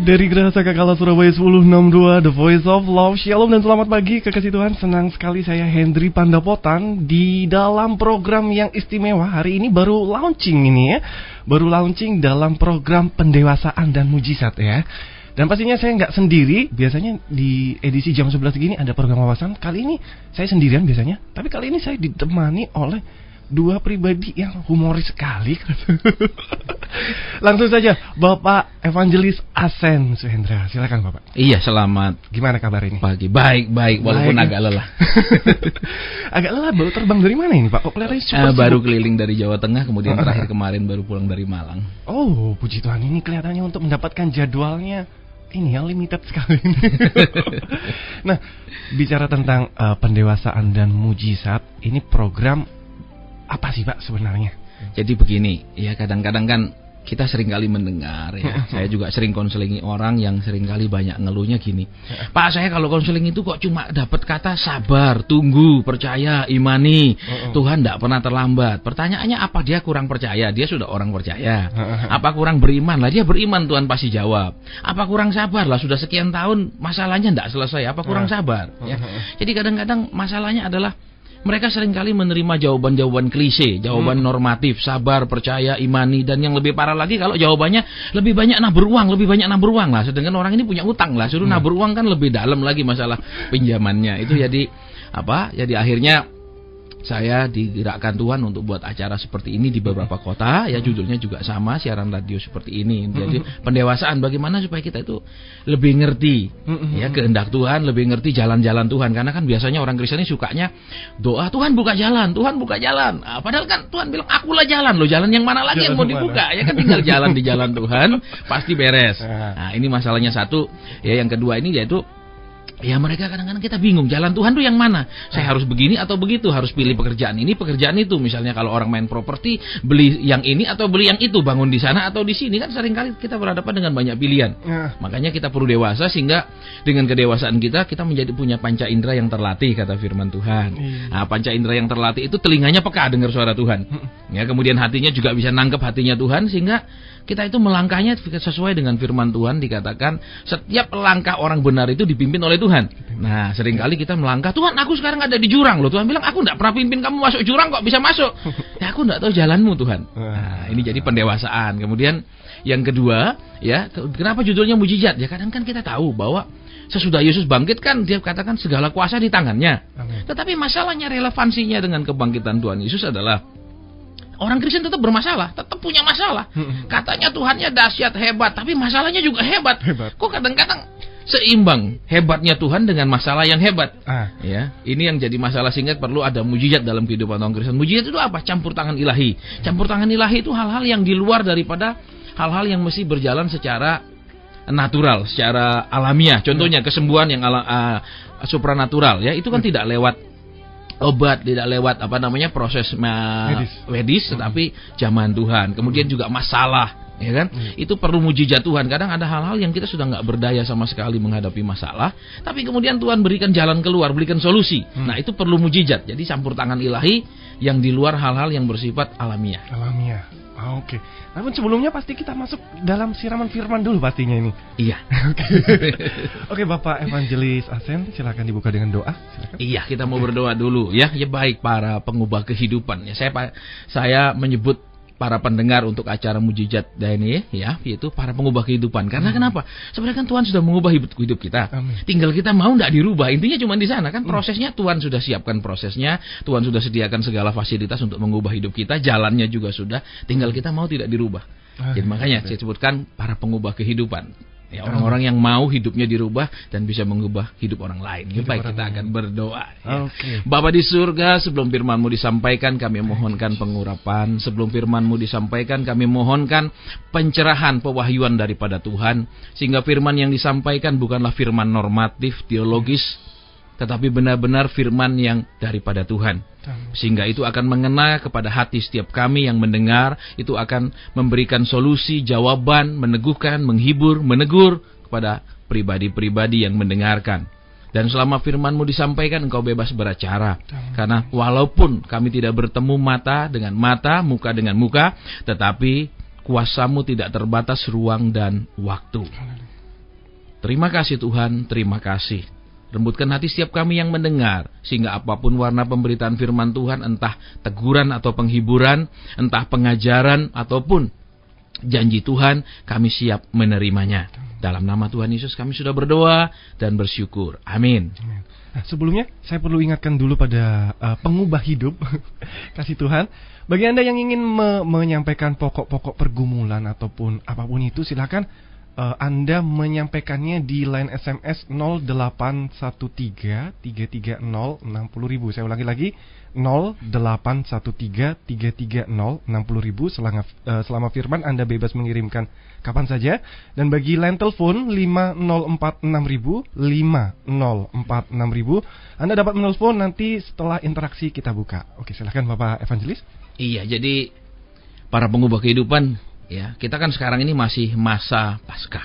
Dari Gerahasa Kakala Surabaya 1062 The Voice of Love. Shalom dan selamat pagi kekasih Tuhan. Senang sekali saya Hendry Pandapotan di dalam program yang istimewa. Hari ini baru launching ini ya. Baru launching dalam program pendewasaan dan mujizat ya. Dan pastinya saya nggak sendiri. Biasanya di edisi jam 11 gini ada program wawasan. Kali ini saya sendirian biasanya. Tapi kali ini saya ditemani oleh dua pribadi yang humoris sekali. Langsung saja Bapak Evangelis Asen Suhendra. Silakan Bapak. Iya, selamat. Gimana kabar ini? Pagi. Baik, walaupun agak lelah. Agak lelah, baru terbang dari mana ini Pak? Kok kelihatannya super baru keliling dari Jawa Tengah, kemudian terakhir kemarin baru pulang dari Malang. Oh, puji Tuhan, ini kelihatannya untuk mendapatkan jadwalnya ini yang limited sekali. Nah, bicara tentang pendewasaan dan mujizat, ini program apa sih Pak sebenarnya? Jadi begini, ya kadang-kadang kan kita sering kali mendengar ya. Saya juga sering konselingi orang yang sering kali banyak ngeluhnya gini. Pak, saya kalau konseling itu kok cuma dapat kata sabar, tunggu, percaya, imani. Tuhan tidak pernah terlambat. Pertanyaannya apa dia kurang percaya? Dia sudah orang percaya. Apa kurang beriman? Lah dia beriman, Tuhan pasti jawab. Apa kurang sabar? Lah sudah sekian tahun masalahnya tidak selesai. Apa kurang sabar? Ya. Jadi kadang-kadang masalahnya adalah mereka seringkali menerima jawaban-jawaban klise, jawaban normatif, sabar, percaya, imani, dan yang lebih parah lagi kalau jawabannya lebih banyak nabur uang lah. Sedangkan orang ini punya utang lah, suruh nabur uang kan lebih dalam lagi masalah pinjamannya. Itu jadi apa? Jadi akhirnya saya digerakkan Tuhan untuk buat acara seperti ini di beberapa kota, ya judulnya juga sama, siaran radio seperti ini. Jadi pendewasaan bagaimana supaya kita itu lebih ngerti ya kehendak Tuhan, lebih ngerti jalan-jalan Tuhan. Karena kan biasanya orang Kristen ini sukanya doa, Tuhan buka jalan, Tuhan buka jalan. Nah, padahal kan Tuhan bilang akulah jalan loh, jalan yang mana lagi yang mau dibuka? Ya kan tinggal jalan di jalan Tuhan, pasti beres. Nah, ini masalahnya satu. Ya yang kedua ini yaitu ya mereka kadang-kadang kita bingung jalan Tuhan tuh yang mana. Saya harus begini atau begitu, harus pilih pekerjaan ini, pekerjaan itu. Misalnya kalau orang main properti, beli yang ini atau beli yang itu, bangun di sana atau di sini, kan seringkali kita berhadapan dengan banyak pilihan. Makanya kita perlu dewasa sehingga dengan kedewasaan kita menjadi punya panca indera yang terlatih, kata firman Tuhan. Nah, panca indera yang terlatih itu telinganya peka dengar suara Tuhan. Ya, kemudian hatinya juga bisa nangkep hatinya Tuhan sehingga kita itu melangkahnya sesuai dengan firman Tuhan. Dikatakan setiap langkah orang benar itu dipimpin oleh Tuhan. Nah, seringkali kita melangkah, Tuhan aku sekarang ada di jurang loh. Tuhan bilang aku tidak pernah pimpin kamu masuk jurang, kok bisa masuk? Ya aku tidak tahu jalanmu Tuhan. Nah, ini jadi pendewasaan. Kemudian yang kedua, ya kenapa judulnya mujizat? Ya kadang kan kita tahu bahwa sesudah Yesus bangkit kan dia katakan segala kuasa di tangannya. Tetapi masalahnya relevansinya dengan kebangkitan Tuhan Yesus adalah orang Kristen tetap bermasalah, tetap punya masalah. Katanya Tuhannya dahsyat, hebat, tapi masalahnya juga hebat. Kok kadang-kadang seimbang hebatnya Tuhan dengan masalah yang hebat. Ya, ini yang jadi masalah sehingga perlu ada mujizat dalam kehidupan orang Kristen. Mujizat itu apa? Campur tangan ilahi. Campur tangan ilahi itu hal-hal yang di luar daripada hal-hal yang mesti berjalan secara natural, secara alamiah. Contohnya kesembuhan yang supranatural, ya itu kan tidak lewat obat, tidak lewat proses medis, tetapi zaman Tuhan. Kemudian juga masalah, ya kan? Itu perlu mujizat Tuhan. Kadang ada hal-hal yang kita sudah nggak berdaya sama sekali menghadapi masalah, tapi kemudian Tuhan berikan jalan keluar, berikan solusi. Nah, itu perlu mujizat. Jadi campur tangan ilahi yang di luar hal-hal yang bersifat alamiah. Oke. Namun sebelumnya pasti kita masuk dalam siraman firman dulu pastinya ini. Iya. Oke, Bapak Evangelis Asen, silakan dibuka dengan doa. Silakan. Iya, kita mau berdoa dulu ya. Ya baik para pengubah kehidupan. Ya saya menyebut para pendengar untuk acara mujizat ini ya, yaitu para pengubah kehidupan. Karena kenapa? Sebenarnya kan Tuhan sudah mengubah hidup kita. Tinggal kita mau enggak dirubah. Intinya cuma di sana kan prosesnya Tuhan sudah siapkan prosesnya, Tuhan sudah sediakan segala fasilitas untuk mengubah hidup kita, jalannya juga sudah, tinggal kita mau tidak dirubah. Jadi makanya saya sebutkan para pengubah kehidupan. Ya, orang-orang yang mau hidupnya dirubah dan bisa mengubah hidup orang lain. Baik, kita akan berdoa ya. Bapa di surga, sebelum firman-Mu disampaikan kami mohonkan pengurapan. Sebelum firman-Mu disampaikan kami mohonkan pencerahan, pewahyuan daripada Tuhan, sehingga firman yang disampaikan bukanlah firman normatif, teologis, tetapi benar-benar firman yang daripada Tuhan. Sehingga itu akan mengena kepada hati setiap kami yang mendengar. Itu akan memberikan solusi, jawaban, meneguhkan, menghibur, menegur kepada pribadi-pribadi yang mendengarkan. Dan selama firman-Mu disampaikan, Engkau bebas beracara. Karena walaupun kami tidak bertemu mata dengan mata, muka dengan muka, tetapi kuasa-Mu tidak terbatas ruang dan waktu. Terima kasih Tuhan, terima kasih. Lembutkan hati setiap kami yang mendengar, sehingga apapun warna pemberitaan firman Tuhan, entah teguran atau penghiburan, entah pengajaran ataupun janji Tuhan, kami siap menerimanya. Dalam nama Tuhan Yesus kami sudah berdoa dan bersyukur. Amin. Nah, sebelumnya saya perlu ingatkan dulu pada pengubah hidup kasih Tuhan. Bagi Anda yang ingin menyampaikan pokok-pokok pergumulan ataupun apapun itu, silakan Anda menyampaikannya di line SMS 0813 330 60.000. Saya ulangi lagi, 0813 330 60.000. Selama firman Anda bebas mengirimkan kapan saja. Dan bagi line telepon 5046.000, 5046.000, Anda dapat menelpon nanti setelah interaksi kita buka. Oke, silakan Bapak Evangelis. Iya, jadi para pengubah kehidupan, ya, kita kan sekarang ini masih masa Paskah.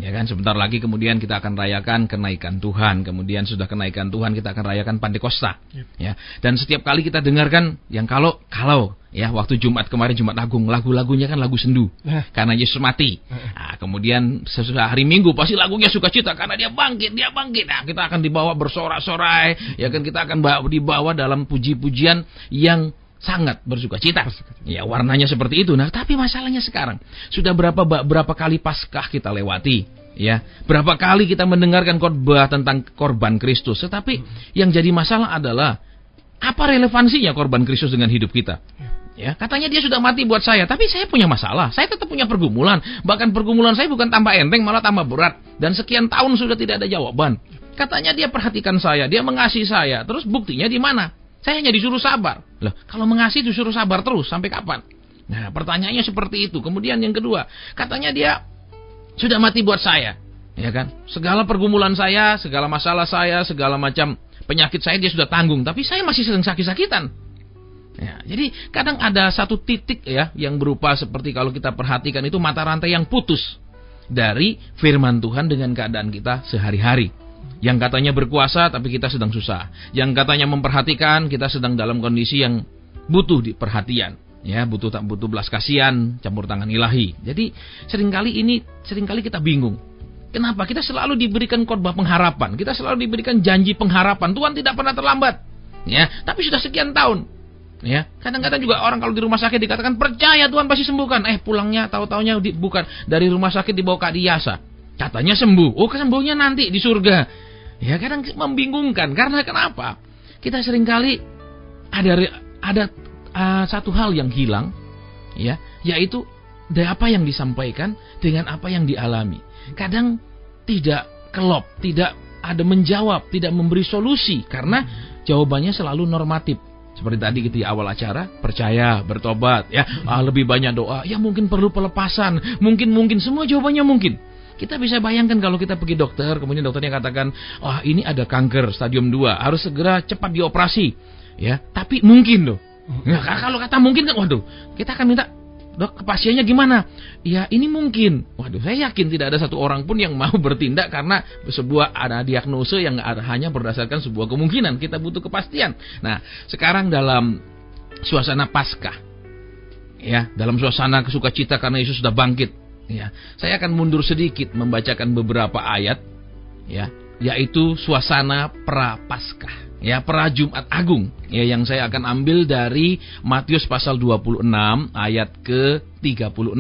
Ya kan, sebentar lagi kemudian kita akan rayakan kenaikan Tuhan. Kemudian sudah kenaikan Tuhan, kita akan rayakan Pantekosta. Ya, dan setiap kali kita dengarkan yang kalau ya, waktu Jumat kemarin, Jumat Agung, lagu-lagunya kan lagu sendu karena Yesus mati. Nah, kemudian sesudah hari Minggu pasti lagunya sukacita karena dia bangkit. Nah, kita akan dibawa bersorak-sorai, ya kan, kita akan dibawa dalam puji-pujian yang sangat bersukacita. Ya, warnanya seperti itu. Nah, tapi masalahnya sekarang, sudah berapa kali Paskah kita lewati, ya. Berapa kali kita mendengarkan khotbah tentang korban Kristus. Tetapi yang jadi masalah adalah apa relevansinya korban Kristus dengan hidup kita? Ya, katanya dia sudah mati buat saya, tapi saya punya masalah. Saya tetap punya pergumulan. Bahkan pergumulan saya bukan tambah enteng, malah tambah berat. Dan sekian tahun sudah tidak ada jawaban. Katanya dia perhatikan saya, dia mengasihi saya. Terus buktinya di mana? Saya hanya disuruh sabar. Loh, kalau mengasihi disuruh sabar terus, sampai kapan? Nah, pertanyaannya seperti itu. Kemudian yang kedua, katanya dia sudah mati buat saya. Ya kan? Segala pergumulan saya, segala masalah saya, segala macam penyakit saya dia sudah tanggung. Tapi saya masih sedang sakit-sakitan. Ya, jadi kadang ada satu titik, ya, yang berupa seperti kalau kita perhatikan itu mata rantai yang putus dari firman Tuhan dengan keadaan kita sehari-hari. Yang katanya berkuasa tapi kita sedang susah. Yang katanya memperhatikan, kita sedang dalam kondisi yang butuh perhatian, ya, butuh belas kasihan, campur tangan ilahi. Jadi seringkali kita bingung. Kenapa? Kita selalu diberikan khotbah pengharapan, kita selalu diberikan janji pengharapan. Tuhan tidak pernah terlambat. Ya, tapi sudah sekian tahun. Ya, kadang-kadang juga orang kalau di rumah sakit dikatakan percaya Tuhan pasti sembuhkan. Pulangnya tahu-taunya bukan dari rumah sakit dibawa ke Adiasa. Katanya sembuh. Oh, kesembuhnya nanti di surga. Ya, kadang membingungkan. Karena kenapa? Kita seringkali ada satu hal yang hilang, ya, yaitu dari apa yang disampaikan dengan apa yang dialami. Kadang tidak kelop, tidak ada menjawab, tidak memberi solusi karena jawabannya selalu normatif. Seperti tadi di awal acara, percaya, bertobat, ya, lebih banyak doa, ya mungkin perlu pelepasan, mungkin semua jawabannya mungkin. Kita bisa bayangkan kalau kita pergi dokter, kemudian dokternya katakan, ini ada kanker stadium 2, harus segera cepat dioperasi. Ya, tapi mungkin loh. Ya, kalau kata mungkin kan, waduh, kita akan minta, dok, pasiennya gimana? Ya, ini mungkin. Waduh, saya yakin tidak ada satu orang pun yang mau bertindak karena ada diagnosa yang hanya berdasarkan sebuah kemungkinan. Kita butuh kepastian. Nah, sekarang dalam suasana Paskah, ya, dalam suasana sukacita karena Yesus sudah bangkit. Ya, saya akan mundur sedikit membacakan beberapa ayat, ya, yaitu suasana pra-Paskah, ya, pra Jumat Agung, ya, yang saya akan ambil dari Matius pasal 26 ayat ke-36.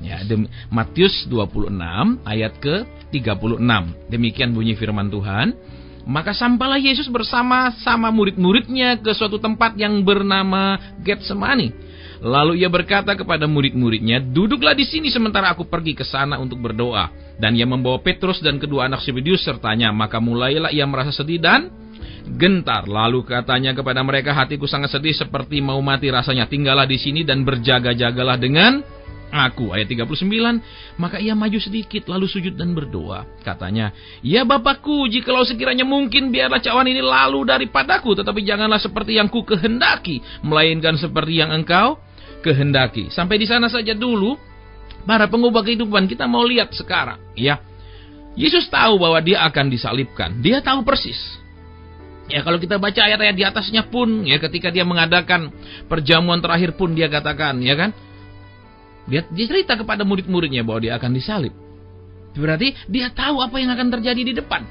Ya, Matius 26 ayat ke-36. Demikian bunyi firman Tuhan. Maka sampailah Yesus bersama-sama murid-muridnya ke suatu tempat yang bernama Getsemani. Lalu ia berkata kepada murid-muridnya, duduklah di sini sementara aku pergi ke sana untuk berdoa. Dan ia membawa Petrus dan kedua anak Zebedeus sertanya. Maka mulailah ia merasa sedih dan gentar. Lalu katanya kepada mereka, hatiku sangat sedih seperti mau mati rasanya. Tinggallah di sini dan berjaga-jagalah dengan aku. Ayat 39. Maka ia maju sedikit lalu sujud dan berdoa. Katanya, ya Bapakku, jikalau sekiranya mungkin biarlah cawan ini lalu daripadaku, tetapi janganlah seperti yang ku kehendaki, melainkan seperti yang engkau kehendaki. Sampai di sana saja dulu para pengubah kehidupan. Kita mau lihat sekarang, ya. Yesus tahu bahwa dia akan disalibkan. Dia tahu persis. Ya, kalau kita baca ayat-ayat di atasnya pun, ya, ketika dia mengadakan perjamuan terakhir pun dia katakan, ya kan, dia cerita kepada murid-muridnya bahwa dia akan disalib. Berarti dia tahu apa yang akan terjadi di depan.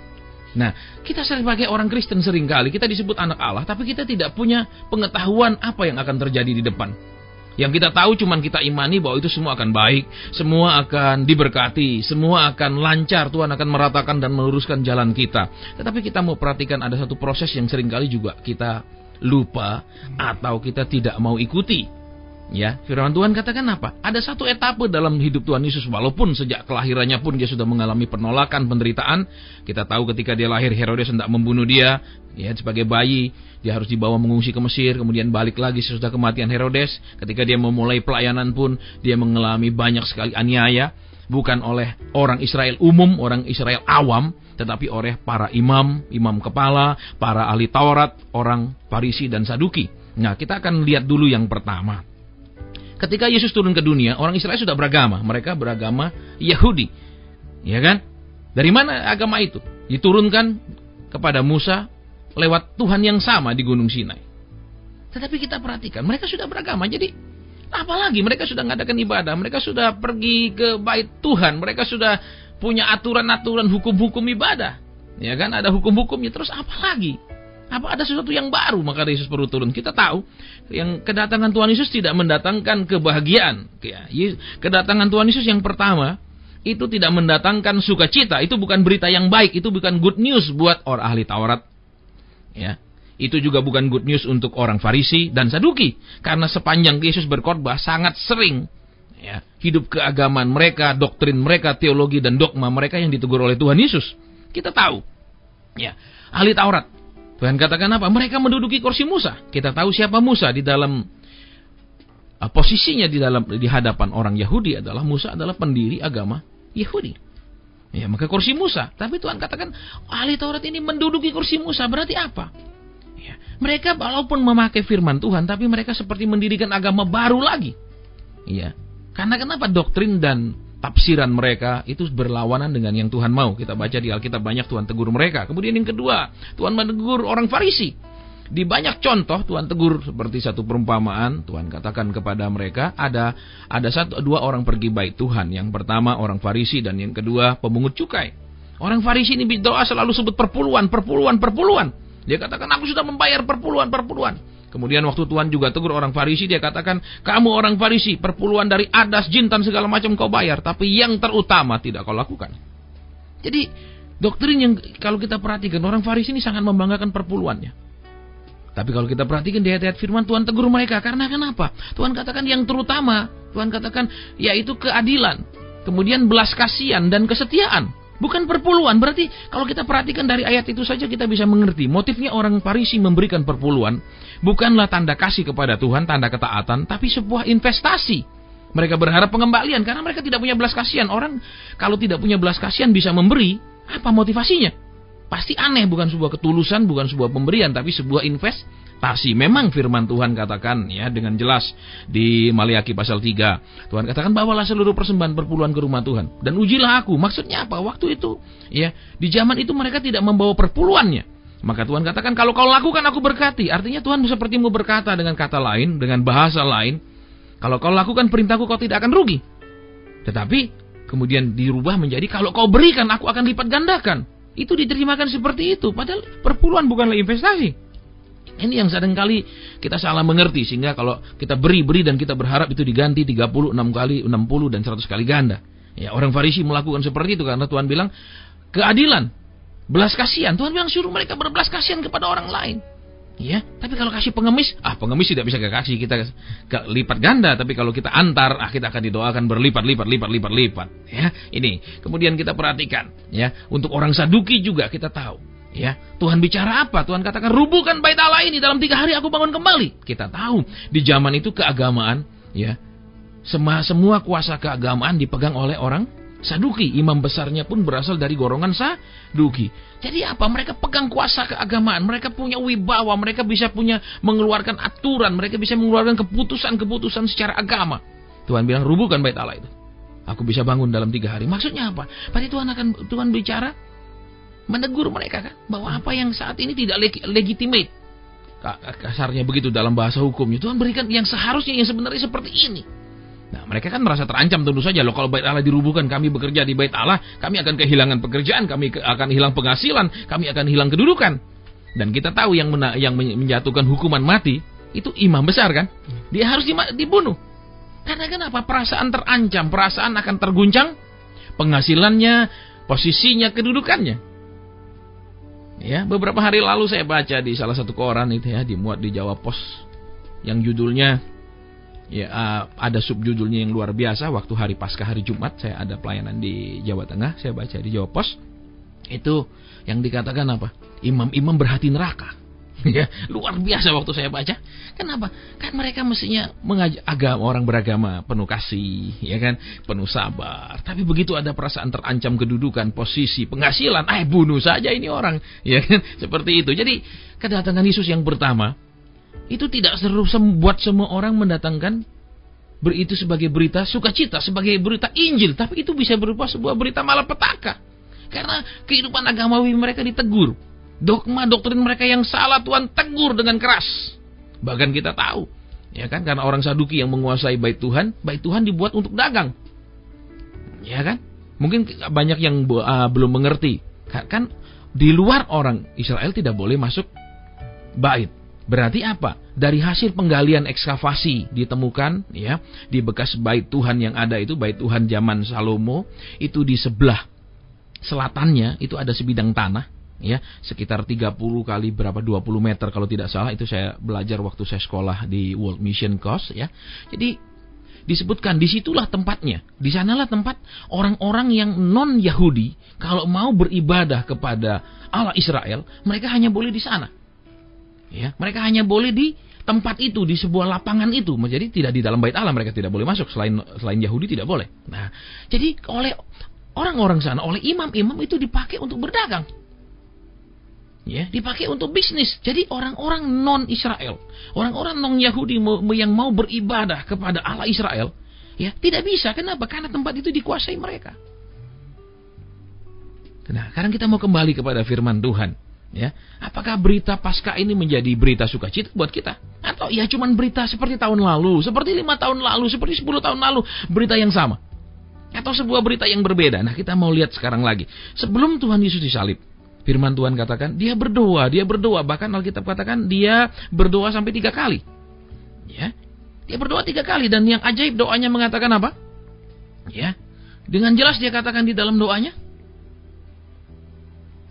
Nah, kita sebagai orang Kristen seringkali kita disebut anak Allah, tapi kita tidak punya pengetahuan apa yang akan terjadi di depan. Yang kita tahu cuman kita imani bahwa itu semua akan baik, semua akan diberkati, semua akan lancar, Tuhan akan meratakan dan meluruskan jalan kita. Tetapi kita mau perhatikan ada satu proses yang seringkali juga kita lupa atau kita tidak mau ikuti. Ya, firman Tuhan katakan apa? Ada satu etape dalam hidup Tuhan Yesus, walaupun sejak kelahirannya pun dia sudah mengalami penolakan, penderitaan. Kita tahu ketika dia lahir, Herodes hendak membunuh dia. Ya, sebagai bayi, dia harus dibawa mengungsi ke Mesir, kemudian balik lagi sesudah kematian Herodes. Ketika dia memulai pelayanan pun, dia mengalami banyak sekali aniaya. Bukan oleh orang Israel umum, orang Israel awam, tetapi oleh para imam, imam kepala, para ahli Taurat, orang Farisi dan Saduki. Nah, kita akan lihat dulu yang pertama. Ketika Yesus turun ke dunia, orang Israel sudah beragama. Mereka beragama Yahudi. Ya kan? Dari mana agama itu? Diturunkan kepada Musa lewat Tuhan yang sama di Gunung Sinai. Tetapi kita perhatikan, mereka sudah beragama. Jadi, apalagi mereka sudah mengadakan ibadah. Mereka sudah pergi ke bait Tuhan. Mereka sudah punya aturan-aturan hukum-hukum ibadah. Ya kan? Ada hukum-hukumnya. Terus apa lagi? Apa ada sesuatu yang baru maka Yesus perlu turun? Kita tahu yang kedatangan Tuhan Yesus tidak mendatangkan kebahagiaan. Kedatangan Tuhan Yesus yang pertama itu tidak mendatangkan sukacita. Itu bukan berita yang baik. Itu bukan good news buat orang ahli Taurat. Ya, itu juga bukan good news untuk orang Farisi dan Saduki. Karena sepanjang Yesus berkhotbah sangat sering ya, hidup keagamaan mereka, doktrin mereka, teologi dan dogma mereka yang ditegur oleh Tuhan Yesus. Kita tahu. Ya, ahli Taurat. Tuhan katakan apa? Mereka menduduki kursi Musa. Kita tahu siapa Musa di dalam posisinya di hadapan orang Yahudi adalah Musa adalah pendiri agama Yahudi. Ya, maka kursi Musa. Tapi Tuhan katakan ahli Taurat ini menduduki kursi Musa. Berarti apa? Ya, mereka walaupun memakai firman Tuhan, tapi mereka seperti mendirikan agama baru lagi. Ya, karena kenapa? Doktrin dan tafsiran mereka itu berlawanan dengan yang Tuhan mau. Kita baca di Alkitab banyak Tuhan tegur mereka. Kemudian yang kedua, Tuhan menegur orang Farisi. Di banyak contoh Tuhan tegur seperti satu perumpamaan. Tuhan katakan kepada mereka ada dua orang pergi bait Tuhan. Yang pertama orang Farisi dan yang kedua pemungut cukai. Orang Farisi ini berdoa selalu sebut perpuluhan. Dia katakan aku sudah membayar perpuluhan. Kemudian waktu Tuhan juga tegur orang Farisi, dia katakan, kamu orang Farisi, perpuluhan dari adas, jintan, segala macam kau bayar, tapi yang terutama tidak kau lakukan. Jadi, doktrin yang kalau kita perhatikan, orang Farisi ini sangat membanggakan perpuluhannya. Tapi kalau kita perhatikan di ayat-ayat firman, Tuhan tegur mereka. Karena kenapa? Tuhan katakan yang terutama, Tuhan katakan, yaitu keadilan, kemudian belas kasihan dan kesetiaan. Bukan perpuluhan. Berarti kalau kita perhatikan dari ayat itu saja kita bisa mengerti. Motifnya orang Farisi memberikan perpuluhan bukanlah tanda kasih kepada Tuhan, tanda ketaatan, tapi sebuah investasi. Mereka berharap pengembalian karena mereka tidak punya belas kasihan. Orang kalau tidak punya belas kasihan bisa memberi, apa motivasinya? Pasti aneh, bukan sebuah ketulusan, bukan sebuah pemberian, tapi sebuah investasi. Memang firman Tuhan katakan ya dengan jelas di Maliaki pasal 3. Tuhan katakan bawalah seluruh persembahan perpuluhan ke rumah Tuhan dan ujilah aku. Maksudnya apa? Waktu itu ya di zaman itu mereka tidak membawa perpuluhannya. Maka Tuhan katakan kalau kau lakukan aku berkati. Artinya Tuhan seperti mau berkata dengan kata lain, dengan bahasa lain. Kalau kau lakukan perintahku kau tidak akan rugi. Tetapi kemudian dirubah menjadi kalau kau berikan aku akan lipat gandakan. Itu diterjemahkan seperti itu. Padahal perpuluhan bukanlah investasi. Ini yang seringkali kita salah mengerti. Sehingga kalau kita beri dan kita berharap itu diganti 36 kali, 60 dan 100 kali ganda. Ya, orang Farisi melakukan seperti itu karena Tuhan bilang keadilan, belas kasihan. Tuhan bilang suruh mereka berbelas kasihan kepada orang lain. Ya, tapi kalau kasih pengemis, pengemis tidak bisa kasih kita lipat ganda. Tapi kalau kita antar, kita akan didoakan berlipat. Ya, ini. Kemudian kita perhatikan, ya, untuk orang Saduki juga kita tahu, ya, Tuhan bicara apa? Tuhan katakan rubuhkan bait Allah ini dalam 3 hari aku bangun kembali. Kita tahu di zaman itu keagamaan, ya, semua kuasa keagamaan dipegang oleh orang Saduki. Imam besarnya pun berasal dari golongan Saduki. Jadi apa? Mereka pegang kuasa keagamaan. Mereka punya wibawa. Mereka bisa mengeluarkan aturan. Mereka bisa mengeluarkan keputusan-keputusan secara agama. Tuhan bilang rubuhkan bait Allah itu. Aku bisa bangun dalam 3 hari. Maksudnya apa? Berarti Tuhan bicara menegur mereka kan bahwa apa yang saat ini tidak legitimate. Kasarnya begitu dalam bahasa hukumnya. Tuhan berikan yang seharusnya, yang sebenarnya seperti ini. Nah, mereka kan merasa terancam tentu saja. Loh, kalau bait Allah dirubuhkan, kami bekerja di bait Allah, kami akan kehilangan pekerjaan, kami akan hilang penghasilan, kami akan hilang kedudukan. Dan kita tahu yang menjatuhkan hukuman mati itu imam besar kan? Dia harus dibunuh. Karena kenapa? Perasaan terancam, perasaan akan terguncang penghasilannya, posisinya, kedudukannya. Ya, beberapa hari lalu saya baca di salah satu koran itu ya, dimuat di Jawa Pos yang judulnya ada subjudulnya yang luar biasa. Waktu hari Paskah, hari Jumat, saya ada pelayanan di Jawa Tengah, saya baca di Jawa Pos. Itu yang dikatakan apa? Imam-imam berhati neraka. Ya, luar biasa waktu saya baca. Kenapa? Kan mereka mestinya mengajak orang beragama penuh kasih, ya kan, penuh sabar. Tapi begitu ada perasaan terancam kedudukan, posisi, penghasilan, bunuh saja ini orang, ya kan? Seperti itu. Jadi kedatangan Yesus yang pertama itu tidak seru buat semua orang mendatangkan itu sebagai berita sukacita, sebagai berita Injil, tapi itu bisa berupa sebuah berita malapetaka. Karena kehidupan agamawi mereka ditegur. Dogma doktrin mereka yang salah Tuhan tegur dengan keras. Bahkan kita tahu, ya kan, karena orang Saduki yang menguasai bait Tuhan dibuat untuk dagang. Ya kan? Mungkin banyak yang belum mengerti. Kan di luar orang Israel tidak boleh masuk bait. Berarti apa? Dari hasil penggalian ekskavasi ditemukan ya di bekas bait Tuhan yang ada itu, bait Tuhan zaman Salomo, itu di sebelah selatannya itu ada sebidang tanah ya, sekitar 30 kali berapa 20 meter kalau tidak salah, itu saya belajar waktu saya sekolah di World Mission Course ya. Jadi disebutkan disitulah tempatnya, di sanalah tempat orang-orang yang non Yahudi kalau mau beribadah kepada Allah Israel, mereka hanya boleh di sana. Ya, mereka hanya boleh di tempat itu, di sebuah lapangan itu. Jadi tidak di dalam bait Allah, mereka tidak boleh masuk, selain Yahudi tidak boleh. Nah, jadi oleh orang-orang sana, oleh imam-imam itu dipakai untuk berdagang. Ya, dipakai untuk bisnis. Jadi orang-orang non-Israel, orang-orang non-Yahudi yang mau beribadah kepada Allah Israel, ya, tidak bisa. Kenapa? Karena tempat itu dikuasai mereka. Nah, sekarang kita mau kembali kepada firman Tuhan. Ya, apakah berita Paskah ini menjadi berita sukacita buat kita? Atau ya cuman berita seperti tahun lalu, seperti 5 tahun lalu, seperti 10 tahun lalu, berita yang sama? Atau sebuah berita yang berbeda? Nah, kita mau lihat sekarang lagi. Sebelum Tuhan Yesus disalib, firman Tuhan katakan, dia berdoa. Bahkan Alkitab katakan, dia berdoa sampai 3 kali. Ya, dia berdoa 3 kali, dan yang ajaib doanya mengatakan apa? Ya, dengan jelas dia katakan di dalam doanya,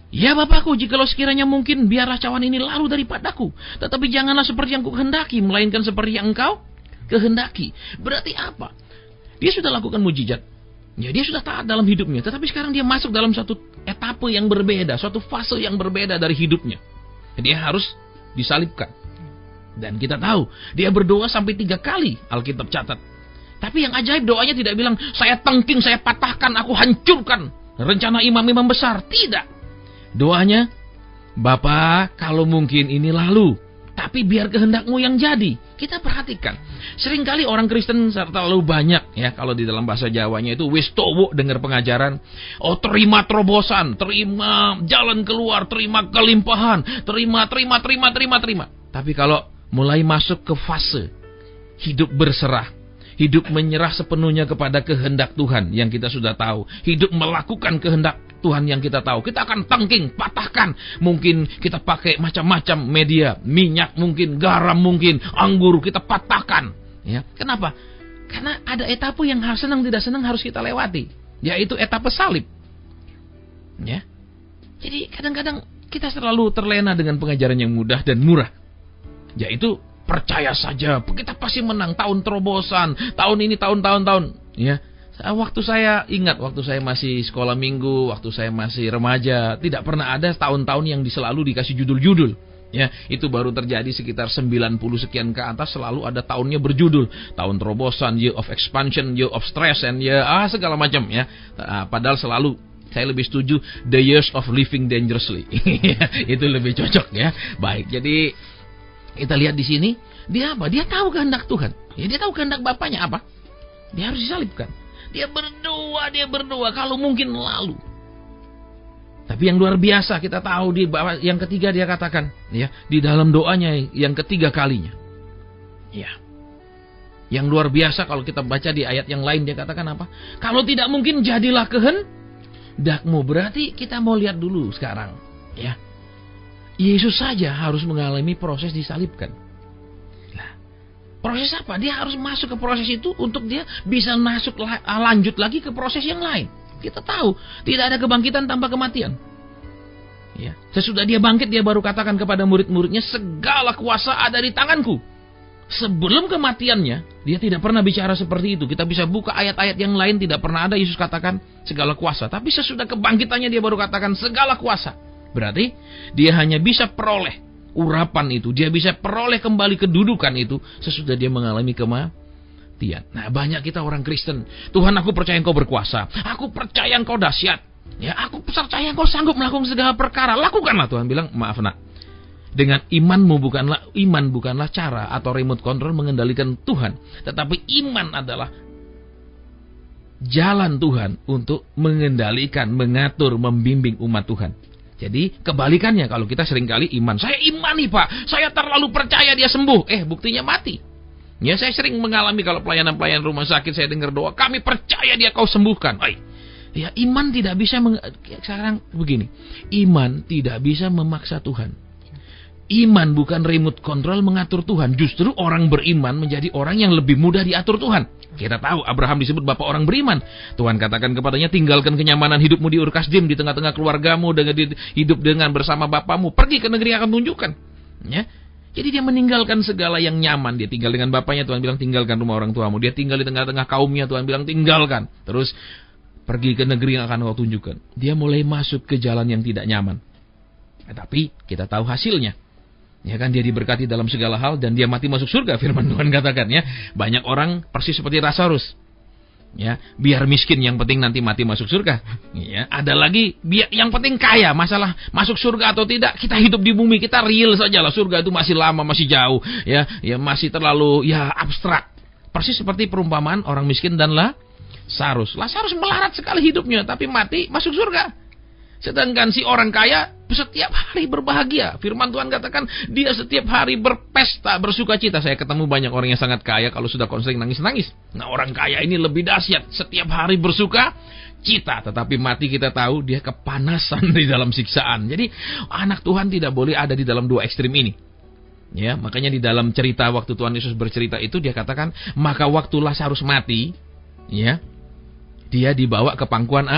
ya Bapakku, jikalau sekiranya mungkin, biarlah cawan ini lalu daripadaku. Tetapi janganlah seperti yang kukehendaki, melainkan seperti yang engkau kehendaki. Berarti apa? Dia sudah lakukan mujizat. Ya, dia sudah taat dalam hidupnya. Tetapi sekarang dia masuk dalam satu etape yang berbeda, suatu fase yang berbeda dari hidupnya. Dia harus disalibkan. Dan kita tahu, dia berdoa sampai 3 kali, Alkitab catat. Tapi yang ajaib, doanya tidak bilang, saya tengking, saya patahkan, aku hancurkan rencana imam-imam besar. Tidak. Doanya, Bapa, kalau mungkin ini lalu, tapi biar kehendakmu yang jadi. Kita perhatikan, seringkali orang Kristen terlalu banyak ya, kalau di dalam bahasa Jawanya itu wis towo dengar pengajaran, terima terobosan, terima jalan keluar, terima kelimpahan, terima. Tapi kalau mulai masuk ke fase hidup berserah, hidup menyerah sepenuhnya kepada kehendak Tuhan yang kita sudah tahu, hidup melakukan kehendak Tuhan yang kita tahu, kita akan tangking, patahkan. Mungkin kita pakai macam-macam media, minyak mungkin, garam mungkin, anggur kita patahkan. Ya, kenapa? Karena ada etapa yang senang tidak senang harus kita lewati, yaitu etapa salib. Ya, jadi kadang-kadang kita selalu terlena dengan pengajaran yang mudah dan murah, yaitu percaya saja, kita pasti menang, tahun terobosan, tahun ini, tahun. Ya. Waktu saya masih sekolah minggu, waktu saya masih remaja, tidak pernah ada tahun-tahun yang selalu dikasih judul-judul. Ya, itu baru terjadi sekitar 90 sekian ke atas, selalu ada tahunnya berjudul tahun terobosan, year of expansion, year of stress, and segala macam ya. Padahal selalu saya lebih setuju the years of living dangerously. Itu lebih cocok ya. Baik, jadi kita lihat di sini, dia apa? Dia tahu kehendak Tuhan. Ya, dia tahu kehendak Bapaknya apa? Dia harus disalibkan. Dia berdoa kalau mungkin lalu. Tapi yang luar biasa kita tahu di bawah yang ketiga dia katakan, ya, di dalam doanya yang ketiga kalinya. Ya. Yang luar biasa kalau kita baca di ayat yang lain, dia katakan apa? Kalau tidak mungkin, jadilah kehendakmu. Berarti kita mau lihat dulu sekarang, ya. Yesus saja harus mengalami proses disalibkan. Nah, proses apa? Dia harus masuk ke proses itu untuk dia bisa lanjut lagi ke proses yang lain. Kita tahu tidak ada kebangkitan tanpa kematian. Ya, sesudah dia bangkit, dia baru katakan kepada murid-muridnya, segala kuasa ada di tanganku. Sebelum kematiannya, dia tidak pernah bicara seperti itu. Kita bisa buka ayat-ayat yang lain, tidak pernah ada Yesus katakan segala kuasa. Tapi sesudah kebangkitannya dia baru katakan segala kuasa. Berarti dia hanya bisa peroleh urapan itu, dia bisa peroleh kembali kedudukan itu sesudah dia mengalami kematian. Nah, banyak kita orang Kristen, Tuhan, aku percaya Engkau berkuasa, aku percaya Engkau dahsyat, ya, aku percaya Engkau sanggup melakukan segala perkara. Lakukanlah. Tuhan bilang, maaf nak, dengan iman bukanlah cara atau remote control mengendalikan Tuhan, tetapi iman adalah jalan Tuhan untuk mengendalikan, mengatur, membimbing umat Tuhan. Jadi kebalikannya, kalau kita seringkali iman, saya imani Pak, saya terlalu percaya dia sembuh, buktinya mati. Ya, saya sering mengalami kalau pelayanan-pelayanan rumah sakit, saya dengar doa, kami percaya dia kau sembuhkan. Ya, iman tidak bisa sekarang begini, iman tidak bisa memaksa Tuhan. Iman bukan remote control mengatur Tuhan. Justru orang beriman menjadi orang yang lebih mudah diatur Tuhan. Kita tahu Abraham disebut bapak orang beriman. Tuhan katakan kepadanya, tinggalkan kenyamanan hidupmu di Ur Kasdim, di tengah-tengah keluargamu, hidup dengan bersama bapamu, pergi ke negeri yang akan tunjukkan. Ya. Jadi dia meninggalkan segala yang nyaman. Dia tinggal dengan bapaknya, Tuhan bilang tinggalkan rumah orang tuamu. Dia tinggal di tengah-tengah kaumnya, Tuhan bilang tinggalkan. Terus pergi ke negeri yang akan kau tunjukkan. Dia mulai masuk ke jalan yang tidak nyaman. Tapi kita tahu hasilnya. Ya kan, dia diberkati dalam segala hal dan dia mati masuk surga, firman Tuhan katakan, ya. Banyak orang persis seperti Lazarus. Ya, biar miskin yang penting nanti mati masuk surga. Ya, ada lagi yang penting kaya, masalah masuk surga atau tidak, kita hidup di bumi, kita real saja lah, surga itu masih lama, masih jauh, ya masih terlalu abstrak. Persis seperti perumpamaan orang miskin dan Lazarus. Lazarus melarat sekali hidupnya tapi mati masuk surga. Sedangkan si orang kaya setiap hari berbahagia. Firman Tuhan katakan dia setiap hari berpesta, bersuka cita. Saya ketemu banyak orang yang sangat kaya, kalau sudah konseling nangis-nangis. Nah, orang kaya ini lebih dahsyat, setiap hari bersuka cita. Tetapi mati kita tahu dia kepanasan di dalam siksaan. Jadi anak Tuhan tidak boleh ada di dalam dua ekstrim ini. Ya, makanya di dalam cerita waktu Tuhan Yesus bercerita itu dia katakan, maka waktu Lazarus mati, ya, dia dibawa ke pangkuan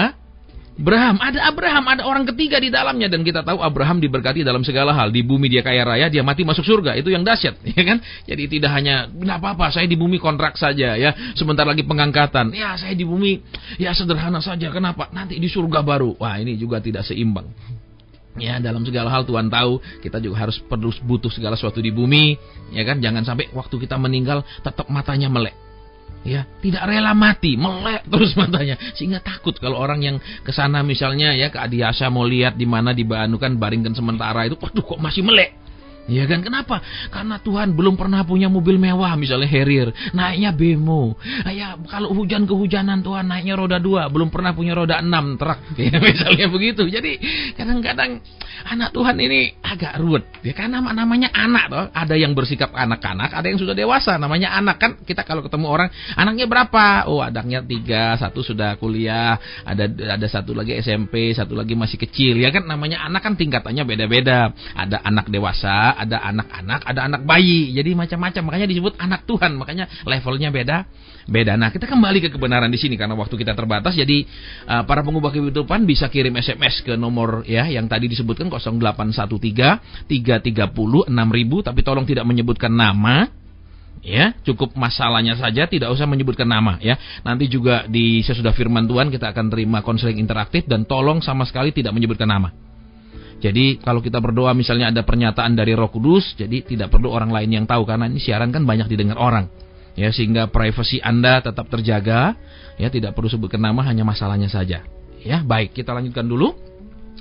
Abraham, ada orang ketiga di dalamnya, dan kita tahu Abraham diberkati dalam segala hal. Di bumi dia kaya raya, dia mati masuk surga. Itu yang dahsyat, ya kan? Jadi tidak hanya enggak apa-apa, saya di bumi kontrak saja, ya. Sebentar lagi pengangkatan. Ya, saya di bumi ya sederhana saja. Kenapa? Nanti di surga baru. Wah, ini juga tidak seimbang. Ya, dalam segala hal Tuhan tahu kita juga harus butuh segala sesuatu di bumi, ya kan? Jangan sampai waktu kita meninggal tetap matanya melek. Ya, tidak rela mati, melek terus matanya, sehingga takut kalau orang yang kesana misalnya ya ke Adiasa mau lihat di mana dibanukan baringkan sementara itu, waduh kok masih melek. Ya kan, kenapa? Karena Tuhan belum pernah punya mobil mewah, misalnya Harrier, naiknya bemo. Ya, kalau hujan kehujanan Tuhan naiknya roda 2, belum pernah punya roda 6 truk, ya, misalnya begitu. Jadi kadang-kadang anak Tuhan ini agak ruwet, ya, karena namanya anak toh. Ada yang bersikap anak-anak, ada yang sudah dewasa, namanya anak kan. Kita kalau ketemu orang, anaknya berapa? Oh, anaknya 3, 1 sudah kuliah, ada 1 lagi SMP, 1 lagi masih kecil, ya kan. Namanya anak kan tingkatannya beda-beda. Ada anak dewasa, ada anak-anak, ada anak bayi. Jadi macam-macam, makanya disebut anak Tuhan, makanya levelnya beda. Nah, kita kembali ke kebenaran di sini karena waktu kita terbatas. Jadi para pengubah kehidupan bisa kirim SMS ke nomor ya yang tadi disebutkan 0813 330 6000, tapi tolong tidak menyebutkan nama. Ya, cukup masalahnya saja, tidak usah menyebutkan nama ya. Nanti juga di sesudah firman Tuhan kita akan terima konseling interaktif, dan tolong sama sekali tidak menyebutkan nama. Jadi kalau kita berdoa misalnya ada pernyataan dari Roh Kudus, jadi tidak perlu orang lain yang tahu, karena ini siaran kan banyak didengar orang. Ya, sehingga privasi Anda tetap terjaga, ya, tidak perlu sebutkan nama, hanya masalahnya saja. Ya, baik, kita lanjutkan dulu.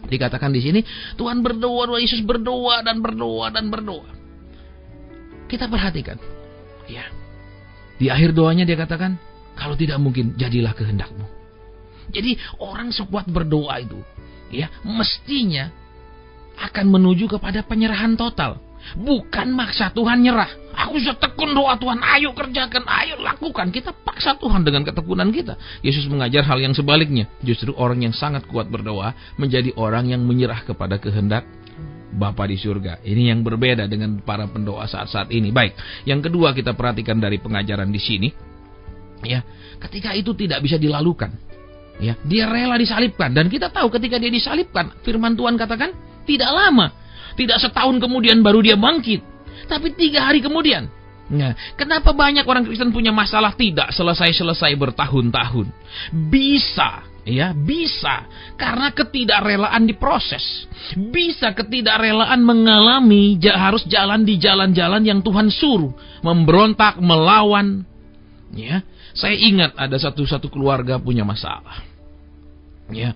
Dikatakan di sini, Tuhan berdoa, Yesus berdoa dan berdoa dan berdoa. Kita perhatikan. Ya. Di akhir doanya dia katakan, kalau tidak mungkin jadilah kehendakmu. Jadi orang sekuat berdoa itu, ya, mestinya akan menuju kepada penyerahan total. Bukan maksa Tuhan nyerah. Aku setekun doa Tuhan, ayo kerjakan, ayo lakukan. Kita paksa Tuhan dengan ketekunan kita. Yesus mengajar hal yang sebaliknya. Justru orang yang sangat kuat berdoa menjadi orang yang menyerah kepada kehendak Bapa di surga. Ini yang berbeda dengan para pendoa saat-saat ini. Baik, yang kedua kita perhatikan dari pengajaran di sini, ya, ketika itu tidak bisa dilalukan, ya, dia rela disalibkan. Dan kita tahu ketika dia disalibkan, firman Tuhan katakan tidak lama, tidak setahun kemudian baru dia bangkit, tapi 3 hari kemudian. Nah, kenapa banyak orang Kristen punya masalah tidak selesai-selesai bertahun-tahun? Bisa, ya, bisa karena ketidakrelaan diproses. Bisa ketidakrelaan mengalami harus jalan di jalan-jalan yang Tuhan suruh, memberontak, melawan. Ya, saya ingat ada satu keluarga punya masalah. Ya,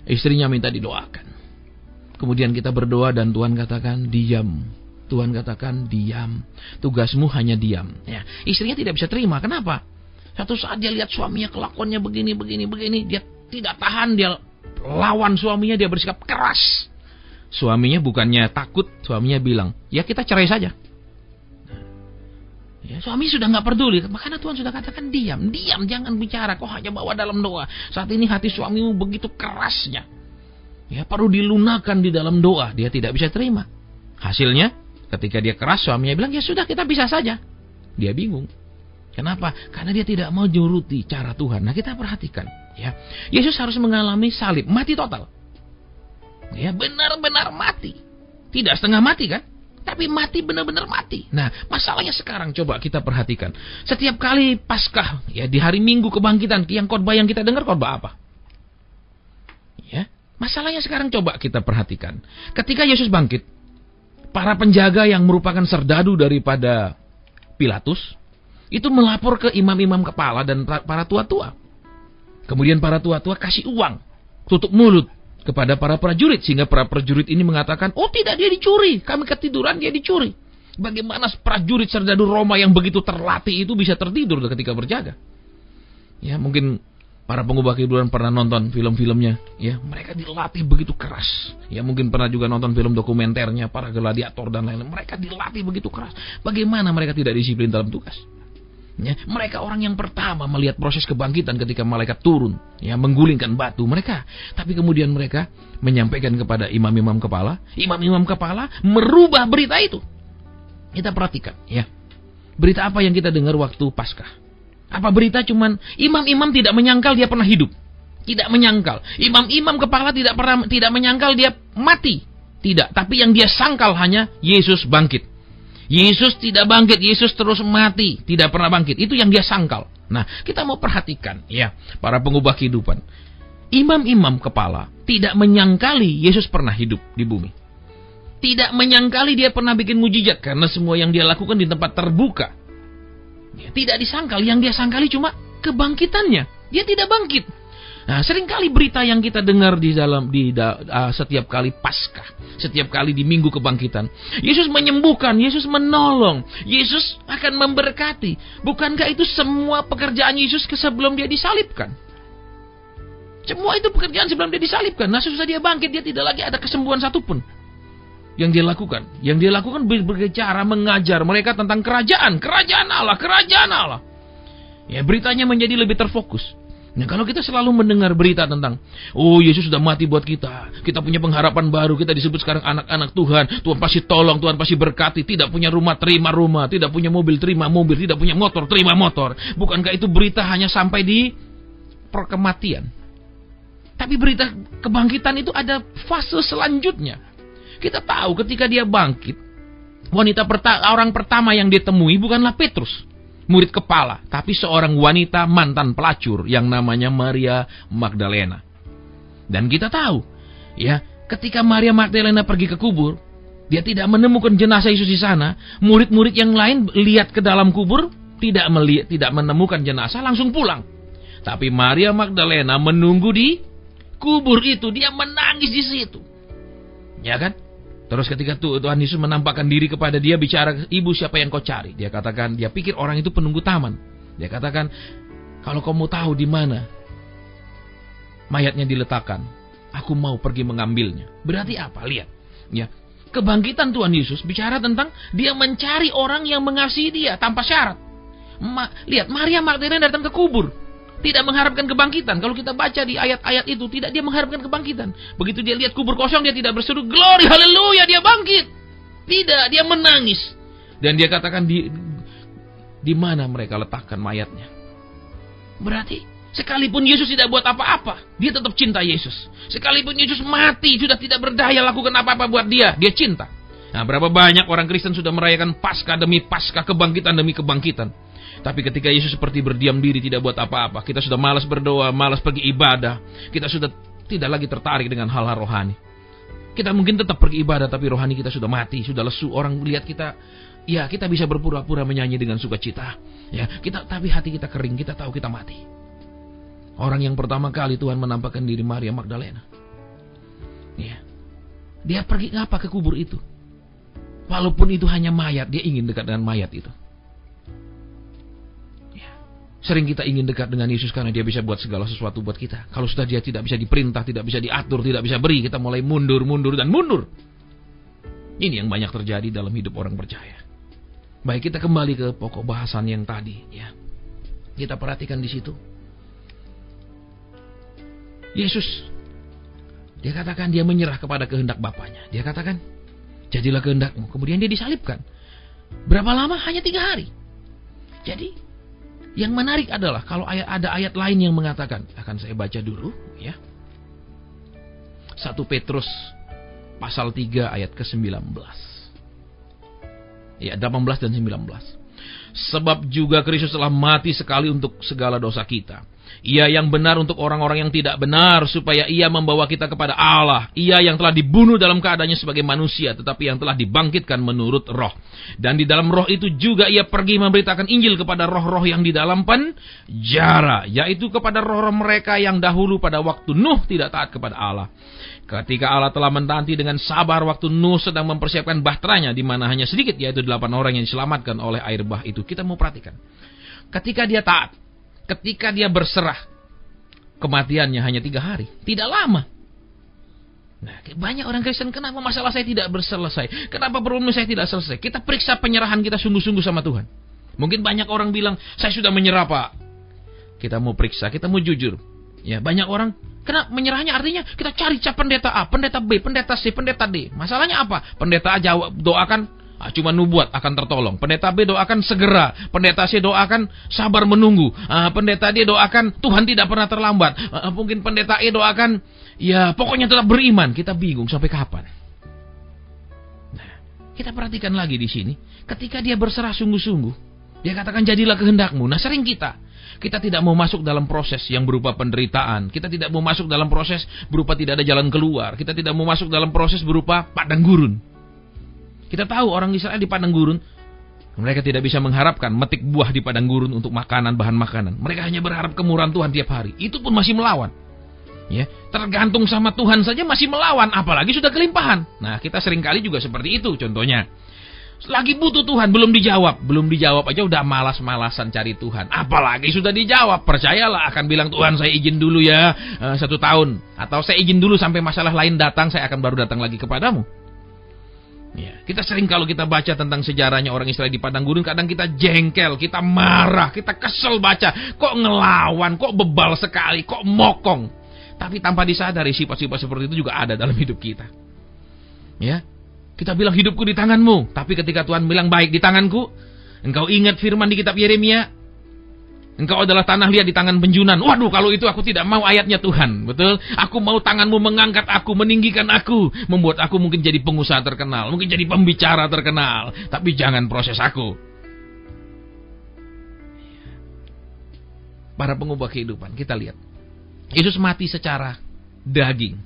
istrinya minta didoakan. Kemudian kita berdoa dan Tuhan katakan diam. Tuhan katakan diam. Tugasmu hanya diam. Ya, istrinya tidak bisa terima. Kenapa? Satu saat dia lihat suaminya kelakuannya begini. Dia tidak tahan, dia lawan suaminya, dia bersikap keras. Suaminya bukannya takut, suaminya bilang, ya kita cerai saja. Ya, suami sudah nggak peduli, makanya Tuhan sudah katakan diam, jangan bicara, kau hanya bawa dalam doa. Saat ini hati suamimu begitu kerasnya, ya perlu dilunakan di dalam doa. Dia tidak bisa terima. Hasilnya, ketika dia keras, suaminya bilang, ya sudah kita pisah saja. Dia bingung. Kenapa? Karena dia tidak mau nuruti cara Tuhan. Nah, kita perhatikan, ya, Yesus harus mengalami salib, mati total. Ya, benar-benar mati. Tidak setengah mati kan? Tapi mati, benar-benar mati. Nah, masalahnya sekarang coba kita perhatikan. Setiap kali Paskah, ya, di hari Minggu kebangkitan, yang khotbah yang kita dengar khotbah apa? Ya, masalahnya sekarang coba kita perhatikan. Ketika Yesus bangkit, para penjaga yang merupakan serdadu daripada Pilatus itu melapor ke imam-imam kepala dan para tua-tua. Kemudian para tua-tua kasih uang, tutup mulut kepada para prajurit, sehingga para prajurit ini mengatakan, oh tidak, dia dicuri, kami ketiduran, dia dicuri. Bagaimana prajurit serdadu Roma yang begitu terlatih itu bisa tertidur ketika berjaga? Ya, mungkin para pengubah kehidupan pernah nonton film-filmnya, ya, mereka dilatih begitu keras. Ya, mungkin pernah juga nonton film dokumenternya para gladiator dan lain-lain. Mereka dilatih begitu keras. Bagaimana mereka tidak disiplin dalam tugas? Ya, mereka orang yang pertama melihat proses kebangkitan ketika malaikat turun, ya, menggulingkan batu mereka. Tapi kemudian mereka menyampaikan kepada imam-imam kepala. Imam-imam kepala merubah berita itu. Kita perhatikan, ya, berita apa yang kita dengar waktu Paskah? Apa berita cuman imam-imam tidak menyangkal dia pernah hidup? Tidak menyangkal. Imam-imam kepala tidak menyangkal dia mati. Tidak, tapi yang dia sangkal hanya Yesus bangkit. Yesus tidak bangkit, Yesus terus mati, tidak pernah bangkit. Itu yang dia sangkal. Nah, kita mau perhatikan, ya, para pengubah kehidupan. Imam-imam kepala tidak menyangkali Yesus pernah hidup di bumi. Tidak menyangkali dia pernah bikin mujizat, karena semua yang dia lakukan di tempat terbuka. Ya, tidak disangkal, yang dia sangkali cuma kebangkitannya. Dia tidak bangkit. Nah, seringkali berita yang kita dengar setiap kali Paskah, setiap kali di Minggu Kebangkitan, Yesus menyembuhkan, Yesus menolong, Yesus akan memberkati. Bukankah itu semua pekerjaan Yesus sebelum dia disalibkan? Semua itu pekerjaan sebelum dia disalibkan. Nah, sesudah dia bangkit, dia tidak lagi ada kesembuhan satupun yang dia lakukan. Yang dia lakukan berbicara, mengajar mereka tentang kerajaan Allah. Ya, beritanya menjadi lebih terfokus. Nah, kalau kita selalu mendengar berita tentang, oh, Yesus sudah mati buat kita punya pengharapan baru, kita disebut sekarang anak-anak Tuhan, Tuhan pasti tolong, Tuhan pasti berkati, tidak punya rumah, terima rumah, tidak punya mobil, terima mobil, tidak punya motor, terima motor. Bukankah itu berita hanya sampai di kematian? Tapi berita kebangkitan itu ada fase selanjutnya. Kita tahu ketika dia bangkit, orang pertama yang ditemui bukanlah Petrus, murid kepala, tapi seorang wanita mantan pelacur yang namanya Maria Magdalena. Dan kita tahu, ya, ketika Maria Magdalena pergi ke kubur, dia tidak menemukan jenazah Yesus di sana. Murid-murid yang lain lihat ke dalam kubur, tidak menemukan jenazah, langsung pulang. Tapi Maria Magdalena menunggu di kubur itu, dia menangis di situ. Ya kan? Terus ketika Tuhan Yesus menampakkan diri kepada dia, bicara, ibu siapa yang kau cari? Dia katakan, dia pikir orang itu penunggu taman. Dia katakan, kalau kamu tahu di mana mayatnya diletakkan, aku mau pergi mengambilnya. Berarti apa? Lihat, ya, Kebangkitan Tuhan Yesus bicara tentang dia mencari orang yang mengasihi dia tanpa syarat. Lihat, Maria Magdalena datang ke kubur, tidak mengharapkan kebangkitan. Kalau kita baca di ayat-ayat itu, tidak dia mengharapkan kebangkitan. Begitu dia lihat kubur kosong, dia tidak berseru, "Glory, haleluya, dia bangkit." Tidak, dia menangis. Dan dia katakan, di mana mereka letakkan mayatnya? Berarti, sekalipun Yesus tidak buat apa-apa, dia tetap cinta Yesus. Sekalipun Yesus mati, sudah tidak berdaya lakukan apa-apa buat dia cinta. Nah, berapa banyak orang Kristen sudah merayakan Paskah demi Paskah, kebangkitan demi kebangkitan. Tapi ketika Yesus seperti berdiam diri, tidak buat apa-apa, kita sudah malas berdoa, malas pergi ibadah, kita sudah tidak lagi tertarik dengan hal-hal rohani. Kita mungkin tetap pergi ibadah, tapi rohani kita sudah mati, sudah lesu. Orang lihat kita, ya kita bisa berpura-pura menyanyi dengan sukacita, ya tapi hati kita kering, kita tahu kita mati. Orang yang pertama kali Tuhan menampakkan diri Maria Magdalena, ya, dia pergi ngapa ke kubur itu? Walaupun itu hanya mayat, dia ingin dekat dengan mayat itu. Sering kita ingin dekat dengan Yesus karena dia bisa buat segala sesuatu buat kita. Kalau sudah dia tidak bisa diperintah, tidak bisa diatur, tidak bisa beri, kita mulai mundur, dan mundur. Ini yang banyak terjadi dalam hidup orang percaya. Baik, kita kembali ke pokok bahasan yang tadi, ya. Kita perhatikan di situ. Yesus, dia katakan dia menyerah kepada kehendak Bapaknya. Dia katakan, jadilah kehendakmu. Kemudian dia disalibkan. Berapa lama? Hanya 3 hari. Jadi, yang menarik adalah kalau ada ayat lain yang mengatakan, akan saya baca dulu, ya. 1 Petrus pasal 3 ayat ke-19. Ya, 18 dan 19. Sebab juga Kristus telah mati sekali untuk segala dosa kita. Ia yang benar untuk orang-orang yang tidak benar, supaya ia membawa kita kepada Allah. Ia yang telah dibunuh dalam keadaannya sebagai manusia, tetapi yang telah dibangkitkan menurut roh. Dan di dalam roh itu juga ia pergi memberitakan Injil kepada roh-roh yang di dalam penjara, yaitu kepada roh-roh mereka yang dahulu pada waktu Nuh tidak taat kepada Allah. Ketika Allah telah menanti dengan sabar waktu Nuh sedang mempersiapkan bahteranya, di mana hanya sedikit, yaitu 8 orang yang diselamatkan oleh air bah itu. Kita mau perhatikan. Ketika dia taat, ketika dia berserah, kematiannya hanya 3 hari. Tidak lama. Nah, banyak orang Kristen, kenapa masalah saya tidak berselesai? Kenapa problem saya tidak selesai? Kita periksa penyerahan kita sungguh-sungguh sama Tuhan. Mungkin banyak orang bilang, saya sudah menyerah, Pak. Kita mau periksa, kita mau jujur. Ya, banyak orang, kenapa menyerahnya artinya kita cari pendeta A, pendeta B, pendeta C, pendeta D. Masalahnya apa? Pendeta A jawab, doakan, cuma nubuat akan tertolong. Pendeta B doakan segera. Pendeta C doakan sabar menunggu. Pendeta D doakan Tuhan tidak pernah terlambat. Mungkin pendeta E doakan, ya pokoknya tetap beriman. Kita bingung sampai kapan. Nah, kita perhatikan lagi di sini. Ketika dia berserah sungguh-sungguh, dia katakan jadilah kehendakmu. Nah, sering kita tidak mau masuk dalam proses yang berupa penderitaan. Kita tidak mau masuk dalam proses berupa tidak ada jalan keluar. Kita tidak mau masuk dalam proses berupa padang gurun. Kita tahu orang Israel di padang gurun, mereka tidak bisa mengharapkan metik buah di padang gurun untuk makanan, bahan makanan. Mereka hanya berharap kemurahan Tuhan tiap hari. Itu pun masih melawan. Ya, tergantung sama Tuhan saja masih melawan, apalagi sudah kelimpahan. Nah, kita seringkali juga seperti itu contohnya. Lagi butuh Tuhan, belum dijawab aja udah malas-malasan cari Tuhan. Apalagi sudah dijawab, percayalah akan bilang, Tuhan saya izin dulu ya 1 tahun. Atau saya izin dulu sampai masalah lain datang, saya akan baru datang lagi kepadamu. Ya, kita sering kalau kita baca tentang sejarahnya orang Israel di padang gurun, kadang kita jengkel, kita marah, kita kesel baca. Kok ngelawan, kok bebal sekali, kok mokong. Tapi tanpa disadari sifat-sifat seperti itu juga ada dalam hidup kita. Ya. Kita bilang hidupku di tanganmu, tapi ketika Tuhan bilang baik di tanganku, engkau ingat firman di kitab Yeremia, engkau adalah tanah liat di tangan penjunan. Waduh, kalau itu aku tidak mau ayatnya Tuhan, betul? Aku mau tanganmu mengangkat aku, meninggikan aku, membuat aku mungkin jadi pengusaha terkenal, mungkin jadi pembicara terkenal, tapi jangan proses aku. Para pengubah kehidupan, kita lihat, Yesus mati secara daging,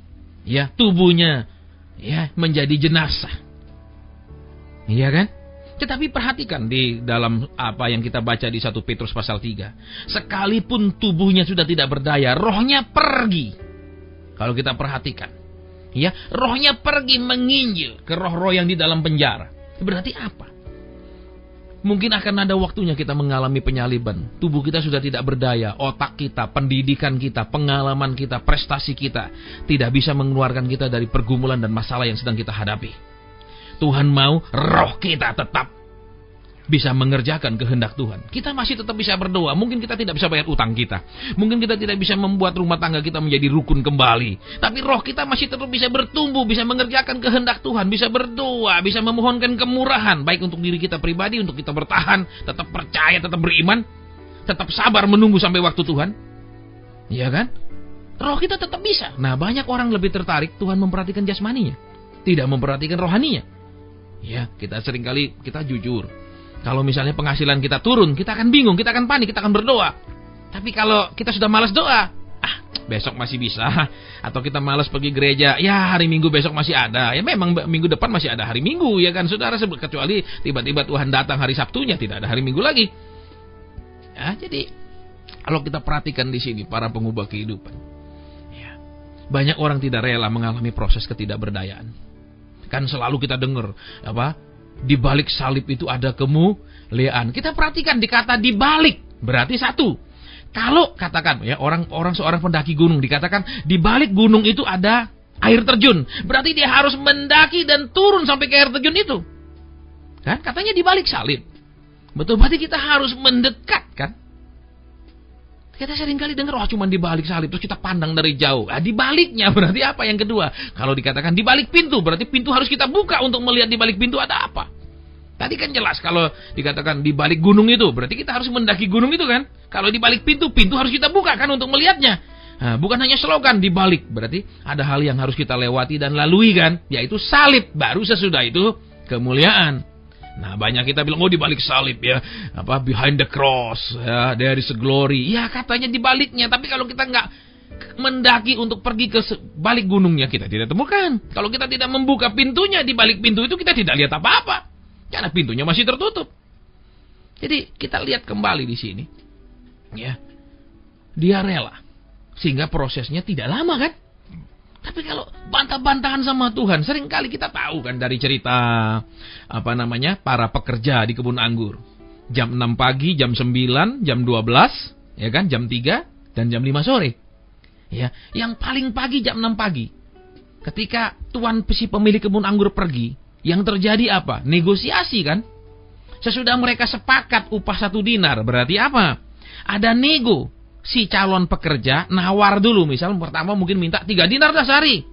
ya, tubuhnya ya menjadi jenazah. Iya kan? Tetapi perhatikan di dalam apa yang kita baca di 1 Petrus pasal 3. Sekalipun tubuhnya sudah tidak berdaya, rohnya pergi. Kalau kita perhatikan, ya, rohnya pergi menginjil ke roh-roh yang di dalam penjara. Berarti apa? Mungkin akan ada waktunya kita mengalami penyaliban. Tubuh kita sudah tidak berdaya, otak kita, pendidikan kita, pengalaman kita, prestasi kita tidak bisa mengeluarkan kita dari pergumulan dan masalah yang sedang kita hadapi. Tuhan mau roh kita tetap bisa mengerjakan kehendak Tuhan. Kita masih tetap bisa berdoa. Mungkin kita tidak bisa bayar utang kita. Mungkin kita tidak bisa membuat rumah tangga kita menjadi rukun kembali. Tapi roh kita masih tetap bisa bertumbuh, bisa mengerjakan kehendak Tuhan, bisa berdoa, bisa memohonkan kemurahan. Baik untuk diri kita pribadi, untuk kita bertahan, tetap percaya, tetap beriman, tetap sabar menunggu sampai waktu Tuhan. Iya kan? Roh kita tetap bisa. Nah, banyak orang lebih tertarik Tuhan memperhatikan jasmaninya, tidak memperhatikan rohaninya. Ya, kita seringkali kita jujur. Kalau misalnya penghasilan kita turun, kita akan bingung, kita akan panik, kita akan berdoa. Tapi kalau kita sudah malas doa, besok masih bisa. Atau kita malas pergi gereja, ya hari Minggu besok masih ada. Ya memang minggu depan masih ada hari Minggu, ya kan saudara. Kecuali tiba-tiba Tuhan datang hari Sabtunya, tidak ada hari Minggu lagi. Ya, jadi kalau kita perhatikan di sini para pengubah kehidupan, ya, banyak orang tidak rela mengalami proses ketidakberdayaan. Kan selalu kita dengar di balik salib itu ada kemuliaan. Kita perhatikan di kata di balik, berarti satu. Kalau katakan ya seorang pendaki gunung dikatakan di balik gunung itu ada air terjun, berarti dia harus mendaki dan turun sampai ke air terjun itu. Kan katanya di balik salib. Betul, berarti kita harus mendekat kan? Kita seringkali dengar cuma di balik salib, terus kita pandang dari jauh. Di baliknya berarti apa yang kedua? Kalau dikatakan di balik pintu, berarti pintu harus kita buka untuk melihat di balik pintu ada apa. Tadi kan jelas kalau dikatakan di balik gunung itu, berarti kita harus mendaki gunung itu kan. Kalau di balik pintu, pintu harus kita buka kan untuk melihatnya. Nah, bukan hanya slogan di balik, berarti ada hal yang harus kita lewati dan lalui kan, yaitu salib. Baru sesudah itu kemuliaan. Nah, banyak kita bilang di balik salib ya, behind the cross, ya, there is a glory. Ya, katanya di baliknya, tapi kalau kita nggak mendaki untuk pergi ke balik gunungnya, kita tidak temukan. Kalau kita tidak membuka pintunya di balik pintu itu, kita tidak lihat apa-apa. Karena pintunya masih tertutup. Jadi, kita lihat kembali di sini. Ya. Dia rela sehingga prosesnya tidak lama kan? Tapi kalau bantah-bantahan sama Tuhan, seringkali kita tahu kan dari cerita para pekerja di kebun anggur. Jam 6 pagi, jam 9, jam 12, ya kan, jam 3 dan jam 5 sore. Ya, yang paling pagi jam 6 pagi. Ketika tuan si pemilik kebun anggur pergi, yang terjadi apa? Negosiasi kan? Sesudah mereka sepakat upah 1 dinar, berarti apa? Ada nego. Si calon pekerja nawar dulu, misal pertama mungkin minta 3 dinar dah sehari.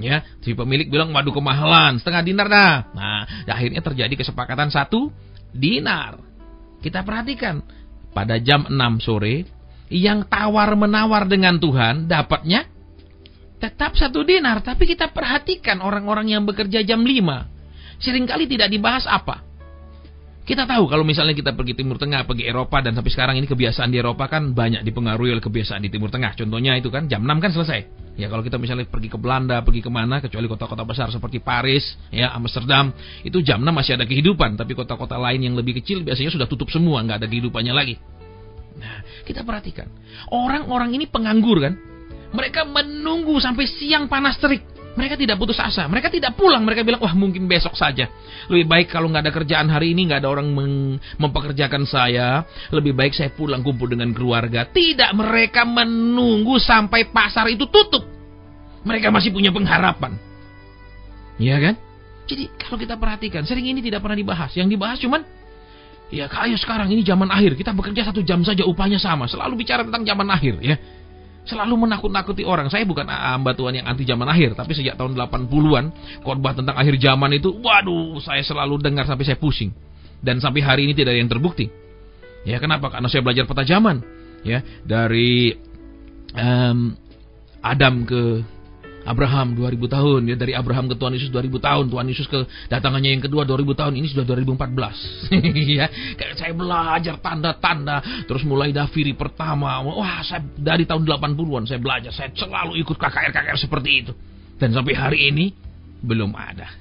Ya, si pemilik bilang waduh kemahalan, 1/2 dinar dah. Nah, akhirnya terjadi kesepakatan 1 dinar. Kita perhatikan pada jam 6 sore yang tawar-menawar dengan Tuhan dapatnya tetap 1 dinar, tapi kita perhatikan orang-orang yang bekerja jam 5. Seringkali tidak dibahas apa. Kita tahu kalau misalnya kita pergi Timur Tengah, pergi Eropa, dan sampai sekarang ini kebiasaan di Eropa kan banyak dipengaruhi oleh kebiasaan di Timur Tengah. Contohnya itu kan jam 6 kan selesai. Ya kalau kita misalnya pergi ke Belanda, pergi kemana, kecuali kota-kota besar seperti Paris, ya Amsterdam, itu jam 6 masih ada kehidupan. Tapi kota-kota lain yang lebih kecil biasanya sudah tutup semua, nggak ada kehidupannya lagi. Nah, kita perhatikan. Orang-orang ini penganggur kan. Mereka menunggu sampai siang panas terik. Mereka tidak putus asa, mereka tidak pulang. Mereka bilang, wah mungkin besok saja. Lebih baik kalau nggak ada kerjaan hari ini, nggak ada orang mempekerjakan saya, lebih baik saya pulang kumpul dengan keluarga. Tidak, mereka menunggu sampai pasar itu tutup. Mereka masih punya pengharapan. Iya kan? Jadi kalau kita perhatikan, sering ini tidak pernah dibahas. Yang dibahas cuman, ya kayak sekarang ini zaman akhir, kita bekerja 1 jam saja upahnya sama. Selalu bicara tentang zaman akhir ya. Selalu menakut-nakuti orang. Saya bukan hamba Tuhan yang anti zaman akhir, tapi sejak tahun 80-an khotbah tentang akhir zaman itu, waduh, saya selalu dengar sampai saya pusing. Dan sampai hari ini tidak ada yang terbukti. Ya, kenapa? Karena saya belajar peta zaman. Ya, dari Adam ke Abraham 2000 tahun, ya, dari Abraham ke Tuhan Yesus 2000 tahun, Tuhan Yesus ke datangannya yang kedua 2000 tahun, ini sudah 2014. Ya, kayak saya belajar tanda-tanda, terus mulai Dafiri pertama, wah saya dari tahun 80-an saya belajar, saya selalu ikut KKR seperti itu. Dan sampai hari ini belum ada.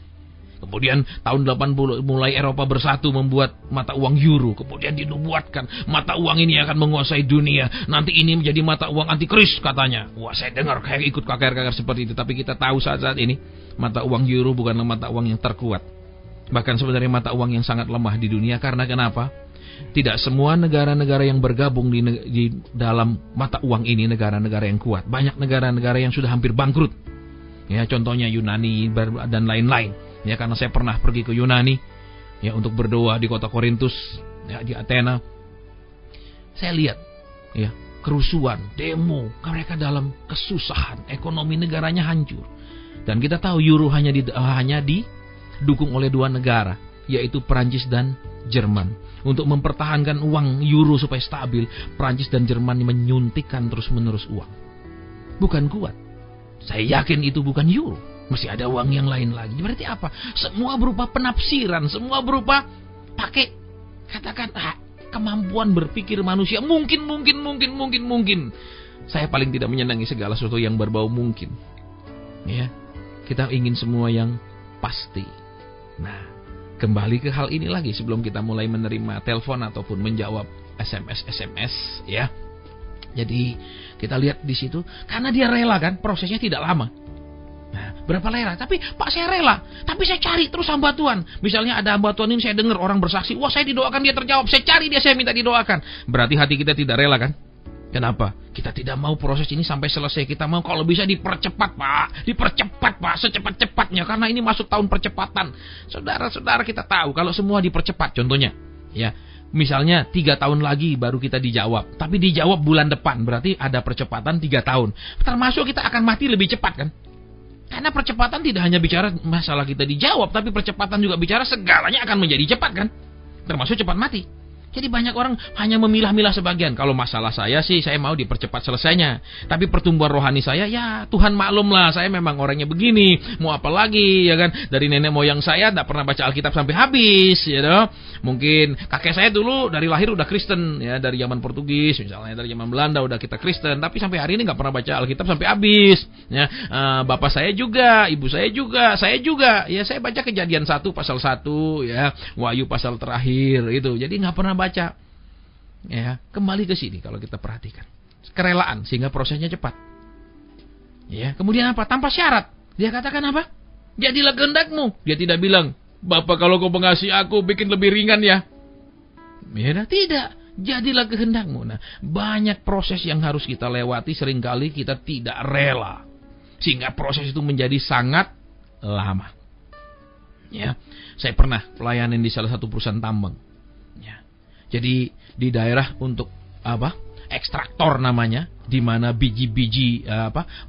Kemudian tahun 80 mulai Eropa bersatu membuat mata uang euro. Kemudian dinubuatkan mata uang ini akan menguasai dunia. Nanti ini menjadi mata uang antikris katanya. Wah, saya dengar kayak ikut KKR seperti itu. Tapi kita tahu saat ini mata uang euro bukanlah mata uang yang terkuat. Bahkan sebenarnya mata uang yang sangat lemah di dunia. Karena kenapa? Tidak semua negara-negara yang bergabung di dalam mata uang ini negara-negara yang kuat. Banyak negara-negara yang sudah hampir bangkrut. Ya, contohnya Yunani dan lain-lain. Ya, karena saya pernah pergi ke Yunani ya untuk berdoa di kota Korintus, ya, di Athena. Saya lihat ya kerusuhan, demo, mereka dalam kesusahan, ekonomi negaranya hancur. Dan kita tahu euro hanya didukung oleh dua negara, yaitu Perancis dan Jerman. Untuk mempertahankan uang euro supaya stabil, Perancis dan Jerman menyuntikkan terus-menerus uang. Bukan kuat. Saya yakin itu bukan euro. Mesti ada uang yang lain lagi. Berarti apa? Semua berupa penafsiran, semua berupa pakai katakan kemampuan berpikir manusia. Mungkin. Saya paling tidak menyenangi segala sesuatu yang berbau mungkin. Ya, kita ingin semua yang pasti. Nah, kembali ke hal ini lagi sebelum kita mulai menerima telepon ataupun menjawab SMS ya. Jadi kita lihat di situ karena dia rela kan, prosesnya tidak lama. Nah, berapa rela? Tapi Pak saya rela, tapi saya cari terus hamba Tuhan. Misalnya ada hamba Tuhan ini saya dengar orang bersaksi, wah saya didoakan dia terjawab, saya cari dia, saya minta didoakan. Berarti hati kita tidak rela kan? Kenapa? Kita tidak mau proses ini sampai selesai. Kita mau kalau bisa dipercepat Pak, secepat-cepatnya karena ini masuk tahun percepatan. Saudara-saudara kita tahu kalau semua dipercepat, contohnya, ya. Misalnya 3 tahun lagi baru kita dijawab, tapi dijawab bulan depan, berarti ada percepatan 3 tahun. Termasuk kita akan mati lebih cepat kan? Karena percepatan tidak hanya bicara masalah kita dijawab, tapi percepatan juga bicara segalanya akan menjadi cepat kan? Termasuk cepat mati. Jadi banyak orang hanya memilah-milah sebagian. Kalau masalah saya sih, saya mau dipercepat selesainya. Tapi pertumbuhan rohani saya, ya Tuhan maklum lah, saya memang orangnya begini. Mau apa lagi, ya kan? Dari nenek moyang saya tidak pernah baca Alkitab sampai habis, ya toh. Mungkin kakek saya dulu dari lahir udah Kristen, ya dari zaman Portugis, misalnya dari zaman Belanda udah kita Kristen. Tapi sampai hari ini nggak pernah baca Alkitab sampai habis. Ya, bapak saya juga, ibu saya juga, ya saya baca Kejadian 1 pasal 1, ya Wahyu pasal terakhir itu. Jadi nggak pernah baca. Ya, kembali ke sini kalau kita perhatikan. Kerelaan sehingga prosesnya cepat. Ya, kemudian apa? Tanpa syarat. Dia katakan apa? Jadilah kehendakmu. Dia tidak bilang, Bapak kalau kau mengasihi aku bikin lebih ringan ya. Ya, tidak. Jadilah kehendakmu. Nah, banyak proses yang harus kita lewati, seringkali kita tidak rela. Sehingga proses itu menjadi sangat lama. Ya, saya pernah pelayanan di salah satu perusahaan tambang. Jadi di daerah untuk ekstraktor namanya, di mana biji-biji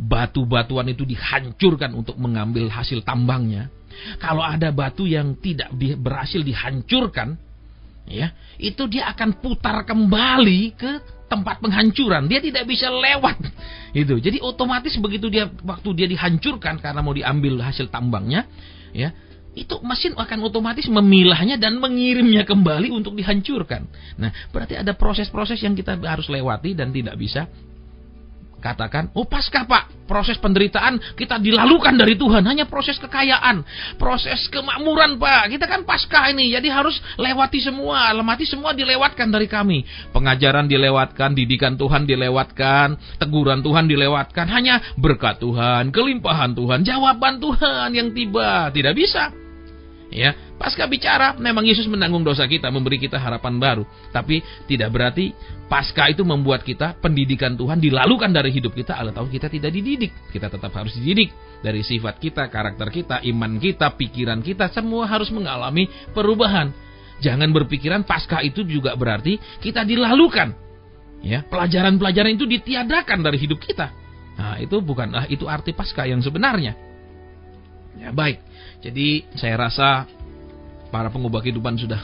batu-batuan itu dihancurkan untuk mengambil hasil tambangnya. Kalau ada batu yang tidak berhasil dihancurkan, ya, itu dia akan putar kembali ke tempat penghancuran. Dia tidak bisa lewat. Itu. Jadi otomatis begitu waktu dia dihancurkan karena mau diambil hasil tambangnya, ya, itu mesin akan otomatis memilahnya dan mengirimnya kembali untuk dihancurkan. Nah, berarti ada proses-proses yang kita harus lewati dan tidak bisa katakan, oh pasca Pak, proses penderitaan kita dilalukan dari Tuhan, hanya proses kekayaan, proses kemakmuran Pak, kita kan pasca ini, jadi harus lewati semua, semua dilewatkan dari kami. Pengajaran dilewatkan, didikan Tuhan dilewatkan, teguran Tuhan dilewatkan, hanya berkat Tuhan, kelimpahan Tuhan, jawaban Tuhan yang tiba, tidak bisa. Ya, pasca bicara memang Yesus menanggung dosa kita, memberi kita harapan baru. Tapi tidak berarti pasca itu membuat kita pendidikan Tuhan dilalukan dari hidup kita, atau kita tidak dididik. Kita tetap harus dididik dari sifat kita, karakter kita, iman kita, pikiran kita, semua harus mengalami perubahan. Jangan berpikiran pasca itu juga berarti kita dilalukan. Ya, pelajaran-pelajaran itu ditiadakan dari hidup kita. Nah, itu bukanlah itu arti pasca yang sebenarnya. Ya, baik. Jadi saya rasa para pengubah kehidupan sudah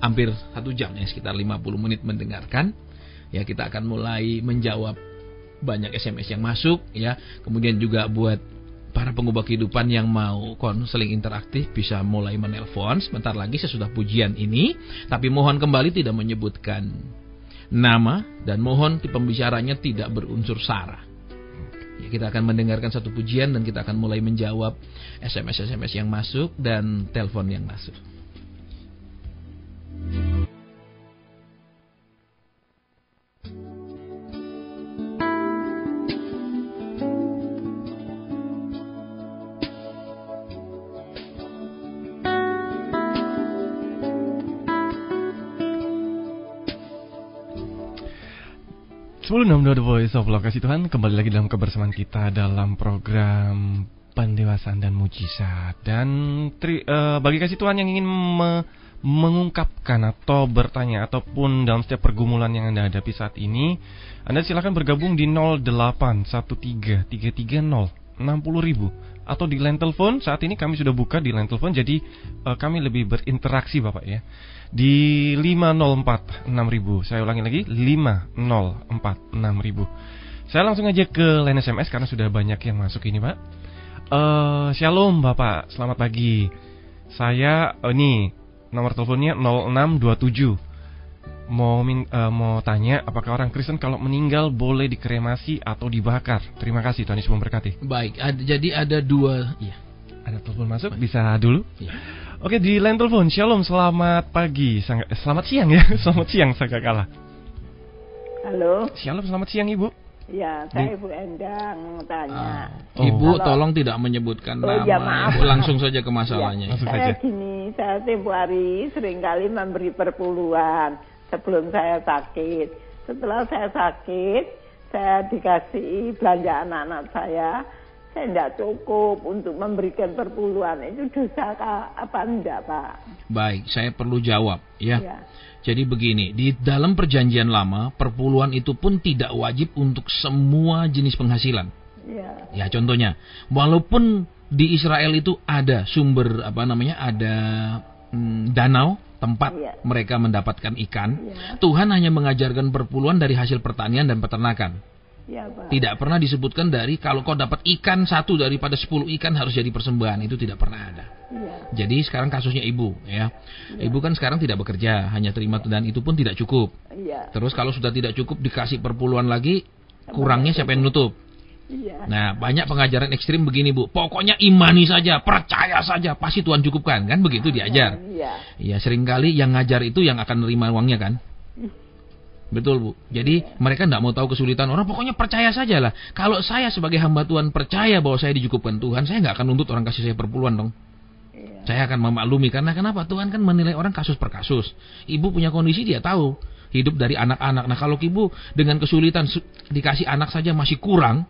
hampir 1 jam ya, sekitar 50 menit mendengarkan. Ya, kita akan mulai menjawab banyak SMS yang masuk ya. Kemudian juga buat para pengubah kehidupan yang mau konseling interaktif bisa mulai menelpon sebentar lagi sesudah pujian ini. Tapi mohon kembali tidak menyebutkan nama dan mohon pembicaranya tidak berunsur sara. Ya, kita akan mendengarkan satu pujian dan kita akan mulai menjawab SMS yang masuk dan telepon yang masuk. The Voice of Love. Kasih Tuhan, kembali lagi dalam kebersamaan kita dalam program pendewasaan dan mujizat. Dan bagi kasih Tuhan yang ingin mengungkapkan atau bertanya ataupun dalam setiap pergumulan yang Anda hadapi saat ini, Anda silakan bergabung di 0813-330-60.000 atau di line telepon. Saat ini kami sudah buka di line telepon, jadi kami lebih berinteraksi Bapak ya, di 504-6000. Saya ulangi lagi, 504-6000. Saya langsung aja ke line SMS karena sudah banyak yang masuk ini Pak. Shalom Bapak, selamat pagi. Saya nih nomor teleponnya 0627. Mau tanya apakah orang Kristen kalau meninggal boleh dikremasi atau dibakar? Terima kasih, Tuhan Yesus memberkati. Baik, jadi ada dua. Ya. Ada telepon masuk, bisa dulu. Ya. Oke, di line telepon. Shalom, selamat pagi. Selamat siang ya. Selamat siang Sagakala. Halo. Shalom, selamat siang Ibu. Ya, saya Ibu Endang tanya. Ibu tolong tidak menyebutkan nama. Ya, maaf. Ibu langsung saja ke masalahnya. Ya, saya gini, saya tempo hari seringkali memberi perpuluhan sebelum saya sakit. Setelah saya sakit, saya dikasih belanja anak-anak saya tidak cukup untuk memberikan perpuluhan. Itu dosa apa enggak, Pak? Baik, saya perlu jawab ya. Jadi begini, di dalam perjanjian lama, perpuluhan itu pun tidak wajib untuk semua jenis penghasilan. Ya, contohnya, walaupun di Israel itu ada sumber ada danau tempat mereka mendapatkan ikan, Tuhan hanya mengajarkan perpuluhan dari hasil pertanian dan peternakan. Pak. Tidak pernah disebutkan dari kalau kau dapat ikan 1 daripada 10 ikan harus jadi persembahan, itu tidak pernah ada. Jadi sekarang kasusnya ibu ya. Ibu kan sekarang tidak bekerja, hanya terima dan itu pun tidak cukup. Terus kalau sudah tidak cukup dikasih perpuluhan lagi, kurangnya siapa yang nutup? Nah, banyak pengajaran ekstrim begini Bu, pokoknya imani saja, percaya saja, pasti Tuhan cukupkan, kan begitu diajar. Iya, seringkali yang ngajar itu yang akan nerima uangnya kan. Betul Bu. Jadi mereka tidak mau tahu kesulitan orang, pokoknya percaya saja lah. Kalau saya sebagai hamba Tuhan percaya bahwa saya dicukupkan Tuhan, saya nggak akan nuntut orang kasih saya perpuluhan dong. Saya akan memaklumi, karena kenapa? Tuhan kan menilai orang kasus per kasus. Ibu punya kondisi, dia tahu hidup dari anak-anak. Nah kalau ibu dengan kesulitan dikasih anak saja masih kurang,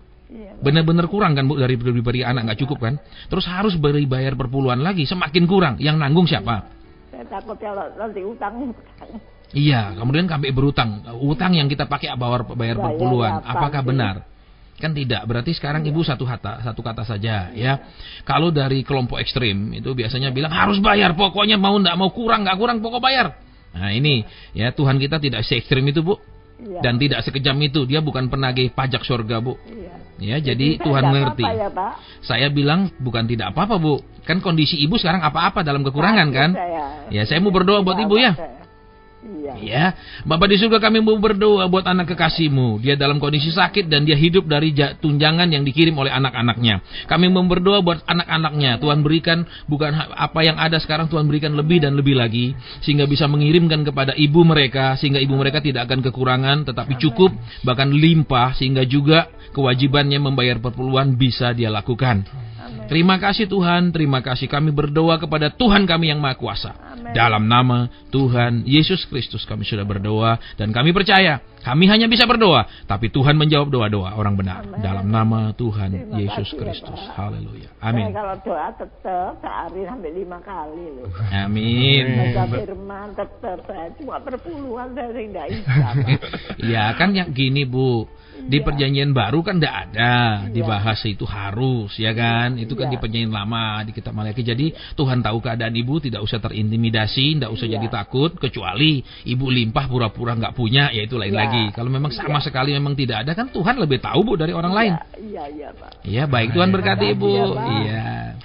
benar-benar kurang kan Bu, dari beri anak nggak cukup kan? Terus harus bayar perpuluhan lagi, semakin kurang. Yang nanggung siapa? Saya takut kalau nanti utang. Iya, kemudian sampai berutang. Utang yang kita pakai bayar perpuluhan. Apakah benar? Kan tidak. Berarti sekarang ibu satu kata saja ya. Kalau dari kelompok ekstrim itu biasanya bilang harus bayar, pokoknya mau nggak mau kurang nggak kurang pokok bayar. Nah ini ya, Tuhan kita tidak se-ekstrim itu Bu. Dan tidak sekejam itu. Dia bukan penagih pajak surga Bu. Ya, jadi Tuhan mengerti. Ya, Pak? Saya bilang bukan tidak apa-apa Bu. Kan kondisi ibu sekarang apa-apa dalam kekurangan kan. Ya, saya mau berdoa buat ibu ya. Ya, Bapak di surga, kami mau berdoa buat anak kekasihmu. Dia dalam kondisi sakit dan dia hidup dari tunjangan yang dikirim oleh anak-anaknya. Kami mau berdoa buat anak-anaknya. Tuhan berikan bukan apa yang ada sekarang, Tuhan berikan lebih dan lebih lagi, sehingga bisa mengirimkan kepada ibu mereka, sehingga ibu mereka tidak akan kekurangan, tetapi cukup, bahkan limpah, sehingga juga kewajibannya membayar perpuluhan bisa dia lakukan. Terima kasih Tuhan, terima kasih. Kami berdoa kepada Tuhan kami yang Maha Kuasa. Dalam nama Tuhan Yesus Kristus kami sudah berdoa, dan kami percaya kami hanya bisa berdoa, tapi Tuhan menjawab doa-doa orang benar. Dalam nama Tuhan Yesus Kristus. Haleluya. Amin. Kalau doa tetap sehari sampai 5 kali loh. Amin. Baca firman tetap, saya cuma perpuluhan saya tidak bisa. Ya kan yang gini Bu. Di perjanjian baru kan tidak ada dibahas itu harus, ya kan? Itu kan di perjanjian lama di kitab Maliaki. Jadi Tuhan tahu keadaan ibu, tidak usah terintimidasi, tidak usah jadi takut, kecuali ibu limpah pura-pura nggak punya, ya itu lain lagi. Kalau memang sama sekali memang tidak ada, kan Tuhan lebih tahu Bu dari orang lain. Iya Pak. Iya, baik, Tuhan berkati Ibu. Iya.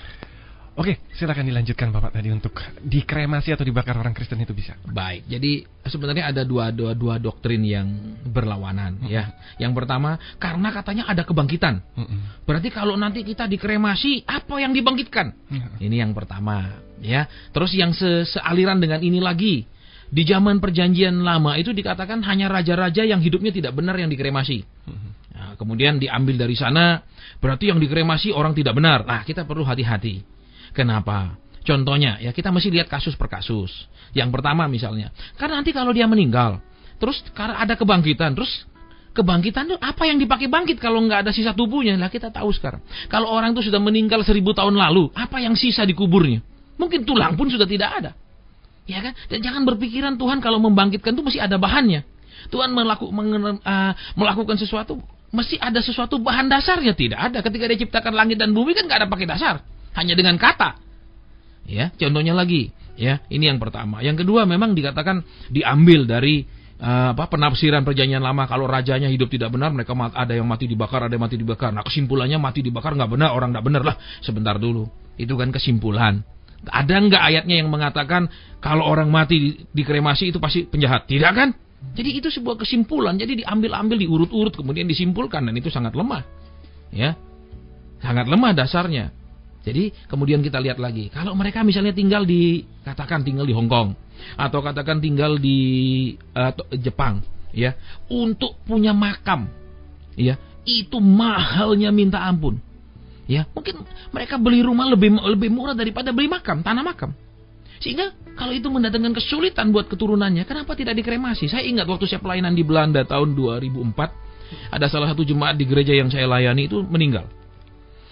Oke, silakan dilanjutkan Bapak tadi untuk dikremasi atau dibakar orang Kristen itu bisa. Baik, jadi sebenarnya ada dua doktrin yang berlawanan ya. Yang pertama, karena katanya ada kebangkitan. Berarti kalau nanti kita dikremasi, apa yang dibangkitkan? Ini yang pertama ya. Terus yang sealiran dengan ini lagi, di zaman perjanjian lama itu dikatakan hanya raja-raja yang hidupnya tidak benar yang dikremasi. Nah, kemudian diambil dari sana, berarti yang dikremasi orang tidak benar. Nah, kita perlu hati-hati. Kenapa? Contohnya, ya kita mesti lihat kasus per kasus. Yang pertama misalnya, karena nanti kalau dia meninggal, terus karena ada kebangkitan, terus kebangkitan itu apa yang dipakai bangkit kalau nggak ada sisa tubuhnya? Lah kita tahu sekarang. Kalau orang itu sudah meninggal 1000 tahun lalu, apa yang sisa di kuburnya? Mungkin tulang pun sudah tidak ada. Ya kan? Dan jangan berpikiran Tuhan kalau membangkitkan itu mesti ada bahannya. Tuhan melakukan sesuatu mesti ada sesuatu bahan dasarnya. Tidak ada. Ketika dia ciptakan langit dan bumi kan nggak ada pakai dasar, hanya dengan kata. Ya, contohnya lagi. Ya, ini yang pertama. Yang kedua memang dikatakan diambil dari penafsiran perjanjian lama. Kalau rajanya hidup tidak benar, mereka ada yang mati dibakar, ada yang mati dibakar. Nah, kesimpulannya mati dibakar nggak benar, orang nggak benar lah. Sebentar dulu, itu kan kesimpulan. Ada nggak ayatnya yang mengatakan kalau orang mati dikremasi itu pasti penjahat? Tidak kan? Jadi itu sebuah kesimpulan. Jadi diambil-ambil, diurut-urut, kemudian disimpulkan, dan itu sangat lemah. Ya, sangat lemah dasarnya. Jadi kemudian kita lihat lagi, kalau mereka misalnya tinggal di Hong Kong atau katakan tinggal di Jepang, ya, untuk punya makam, ya, itu mahalnya minta ampun. Ya, mungkin mereka beli rumah lebih murah daripada beli tanah makam. Sehingga kalau itu mendatangkan kesulitan buat keturunannya, kenapa tidak dikremasi? Saya ingat waktu saya pelayanan di Belanda tahun 2004, ada salah satu jemaat di gereja yang saya layani itu meninggal.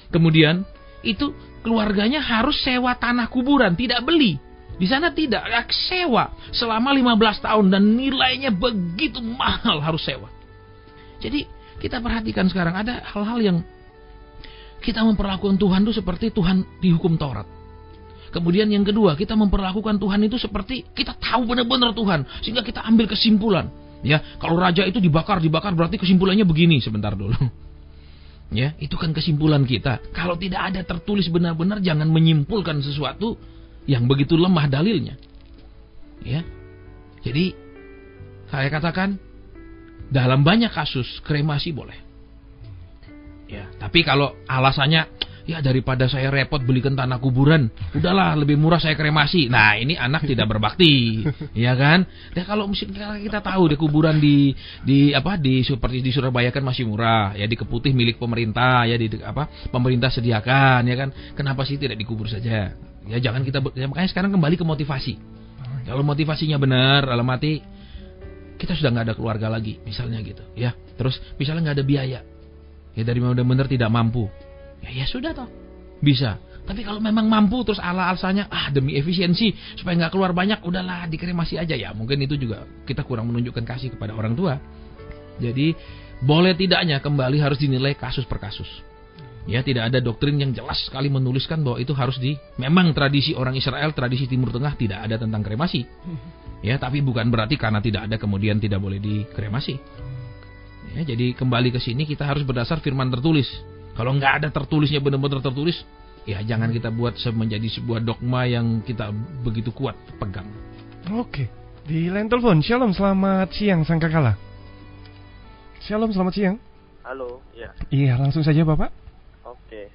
Kemudian itu keluarganya harus sewa tanah kuburan, tidak beli. Di sana tidak, sewa selama 15 tahun dan nilainya begitu mahal, harus sewa. Jadi kita perhatikan sekarang ada hal-hal yang kita memperlakukan Tuhan itu seperti Tuhan di hukum Taurat. Kemudian yang kedua, kita memperlakukan Tuhan itu seperti kita tahu benar-benar Tuhan, sehingga kita ambil kesimpulan. Ya, kalau raja itu dibakar berarti kesimpulannya begini. Sebentar dulu. Ya, itu kan kesimpulan kita. Kalau tidak ada tertulis benar-benar, jangan menyimpulkan sesuatu yang begitu lemah dalilnya. Ya. Jadi saya katakan dalam banyak kasus kremasi boleh. Ya, tapi kalau alasannya ya daripada saya repot belikan tanah kuburan, udahlah lebih murah saya kremasi. Nah, ini anak tidak berbakti, ya kan? Dan kalau misalnya kita tahu di kuburan seperti di Surabaya kan masih murah, ya di Keputih milik pemerintah, ya pemerintah sediakan, ya kan? Kenapa sih tidak dikubur saja? Ya jangan makanya sekarang kembali ke motivasi. Kalau motivasinya benar, dalam arti kita sudah nggak ada keluarga lagi, misalnya gitu, ya. Terus misalnya nggak ada biaya. Ya dari benar-benar tidak mampu, ya sudah toh bisa. Tapi kalau memang mampu terus alasannya demi efisiensi supaya nggak keluar banyak, udahlah dikremasi aja, ya mungkin itu juga kita kurang menunjukkan kasih kepada orang tua. Jadi boleh tidaknya kembali harus dinilai kasus per kasus. Ya, tidak ada doktrin yang jelas sekali menuliskan bahwa itu harus memang tradisi orang Israel, tradisi Timur Tengah tidak ada tentang kremasi. Ya, tapi bukan berarti karena tidak ada kemudian tidak boleh dikremasi. Ya, jadi kembali ke sini kita harus berdasar firman tertulis. Kalau nggak ada tertulisnya benar-benar tertulis, ya jangan kita buat menjadi sebuah dogma yang kita begitu kuat pegang. Oke, di line telepon. Shalom, selamat siang Sangkakala. Shalom, selamat siang. Halo, ya. Iya, langsung saja Bapak. Oke,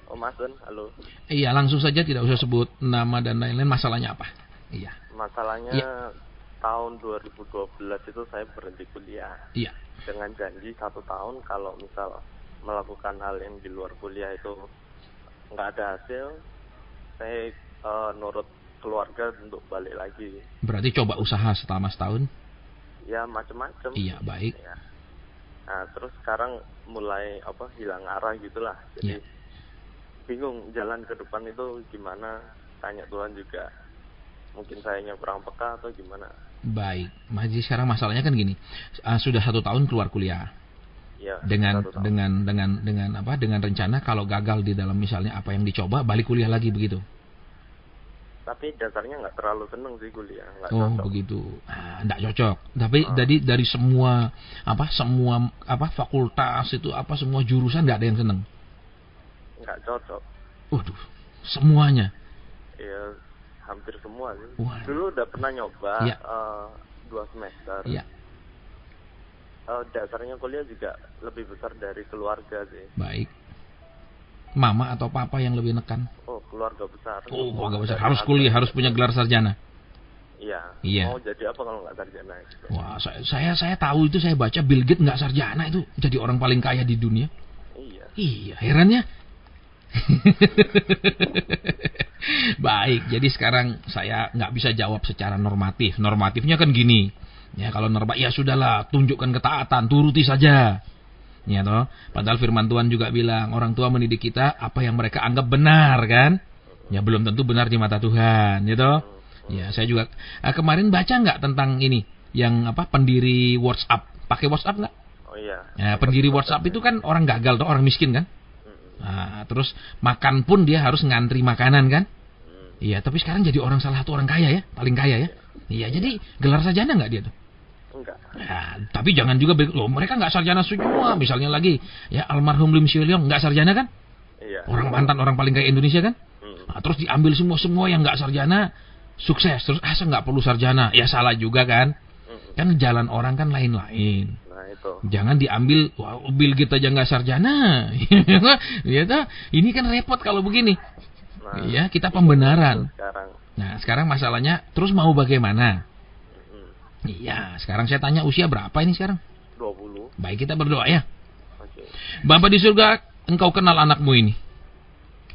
Om Asun, halo. Iya, langsung saja, tidak usah sebut nama dan lain-lain. Masalahnya apa? Iya. Masalahnya tahun 2012 itu saya berhenti kuliah. Iya. Dengan janji 1 tahun kalau misal melakukan hal yang di luar kuliah itu nggak ada hasil, saya nurut keluarga untuk balik lagi. Berarti coba usaha selama setahun? Ya macam-macam. Iya, baik. Ya. Nah terus sekarang mulai hilang arah gitulah. Jadi bingung jalan ke depan itu gimana. Tanya Tuhan juga. Mungkin sayanya kurang peka atau gimana. Baik, jadi sekarang masalahnya kan gini, sudah 1 tahun keluar kuliah, ya, dengan rencana kalau gagal di dalam misalnya apa yang dicoba, balik kuliah lagi begitu. Tapi dasarnya nggak terlalu seneng sih kuliah, nggak cocok. Begitu, nggak cocok. Tapi dari semua fakultas itu semua jurusan nggak ada yang seneng. Nggak cocok. Waduh, semuanya. Iya. Hampir semua sih. Waduh. Dulu udah pernah nyoba 2 semester. Ya. Dasarnya kuliah juga lebih besar dari keluarga sih. Baik. Mama atau papa yang lebih nekan? Oh, keluarga besar. Oh, keluarga besar. Harus kuliah, harus punya gelar sarjana. Iya. Mau jadi apa kalau nggak sarjana? Gitu. Wah, saya tahu itu, saya baca Bill Gates nggak sarjana itu jadi orang paling kaya di dunia. Iya, herannya. Baik, jadi sekarang saya nggak bisa jawab secara normatif. Normatifnya kan gini, Ya kalau nerba, ya sudahlah, tunjukkan ketaatan, turuti saja. Ya toh. Padahal firman Tuhan juga bilang, orang tua mendidik kita apa yang mereka anggap benar kan? Ya belum tentu benar di mata Tuhan, ya toh. Ya saya juga kemarin baca nggak tentang ini, yang apa, pendiri WhatsApp, pakai WhatsApp nggak? Oh iya. Ya, pendiri WhatsApp itu kan orang gagal toh, orang miskin kan? Nah, terus makan pun dia harus ngantri makanan kan? Iya, tapi sekarang jadi salah satu orang kaya ya, paling kaya ya. Iya, jadi gelar sarjana nggak dia tuh? Enggak. Ya, tapi jangan juga loh, mereka nggak sarjana semua. Misalnya lagi ya almarhum Lim Swee Leong nggak sarjana kan? Iya. Orang mantan orang paling kaya Indonesia kan? Nah, terus diambil semua yang nggak sarjana sukses. Terus saya nggak perlu sarjana, ya salah juga kan? Kan jalan orang kan lain-lain. Nah itu. Jangan diambil, wah Bill Gates aja nggak sarjana. Ya, ini kan repot kalau begini. Nah, ya kita pembenaran. Sekarang. Nah sekarang masalahnya, terus mau bagaimana? Iya, sekarang saya tanya usia berapa ini sekarang? 20. Baik, kita berdoa ya. Oke. Bapa di surga, Engkau kenal anakmu ini.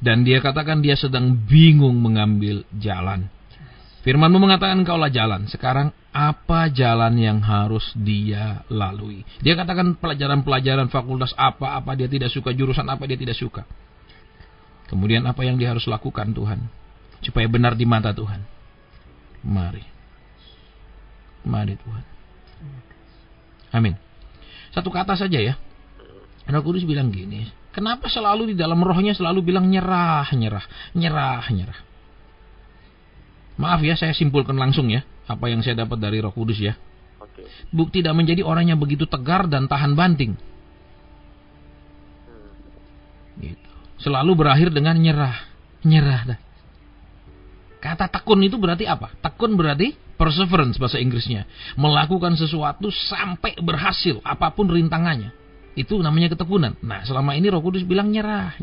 Dan dia katakan dia sedang bingung mengambil jalan. Firman-Mu mengatakan Engkaulah jalan. Sekarang apa jalan yang harus dia lalui? Dia katakan pelajaran-pelajaran fakultas apa dia tidak suka, jurusan apa dia tidak suka. Kemudian apa yang dia harus lakukan Tuhan, supaya benar di mata Tuhan. Mari Tuhan. Amin. Satu kata saja ya. Roh Kudus bilang gini, kenapa selalu di dalam rohnya selalu bilang nyerah. Maaf ya, saya simpulkan langsung ya apa yang saya dapat dari Roh Kudus ya. Oke. Tidak menjadi orang yang begitu tegar dan tahan banting. Gitu. Selalu berakhir dengan nyerah. Kata tekun itu berarti apa? Tekun berarti perseverance bahasa Inggrisnya. Melakukan sesuatu sampai berhasil, apapun rintangannya. Itu namanya ketekunan. Nah, selama ini Roh Kudus bilang nyerah.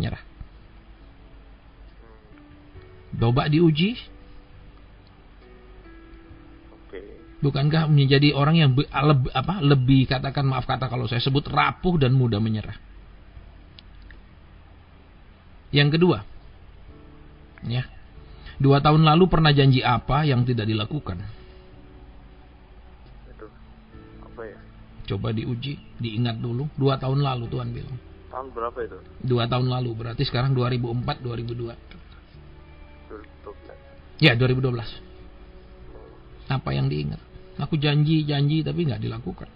Coba diuji. Oke. Bukankah menjadi orang yang lebih katakan, maaf kata kalau saya sebut, rapuh dan mudah menyerah. Yang kedua, ya, 2 tahun lalu pernah janji apa yang tidak dilakukan? Itu apa ya? Coba diuji, diingat dulu. 2 tahun lalu Tuhan bilang. Tahun berapa itu? 2 tahun lalu, berarti sekarang 2004, 2002. 2012. Ya, 2012. Apa yang diingat? Aku janji tapi nggak dilakukan.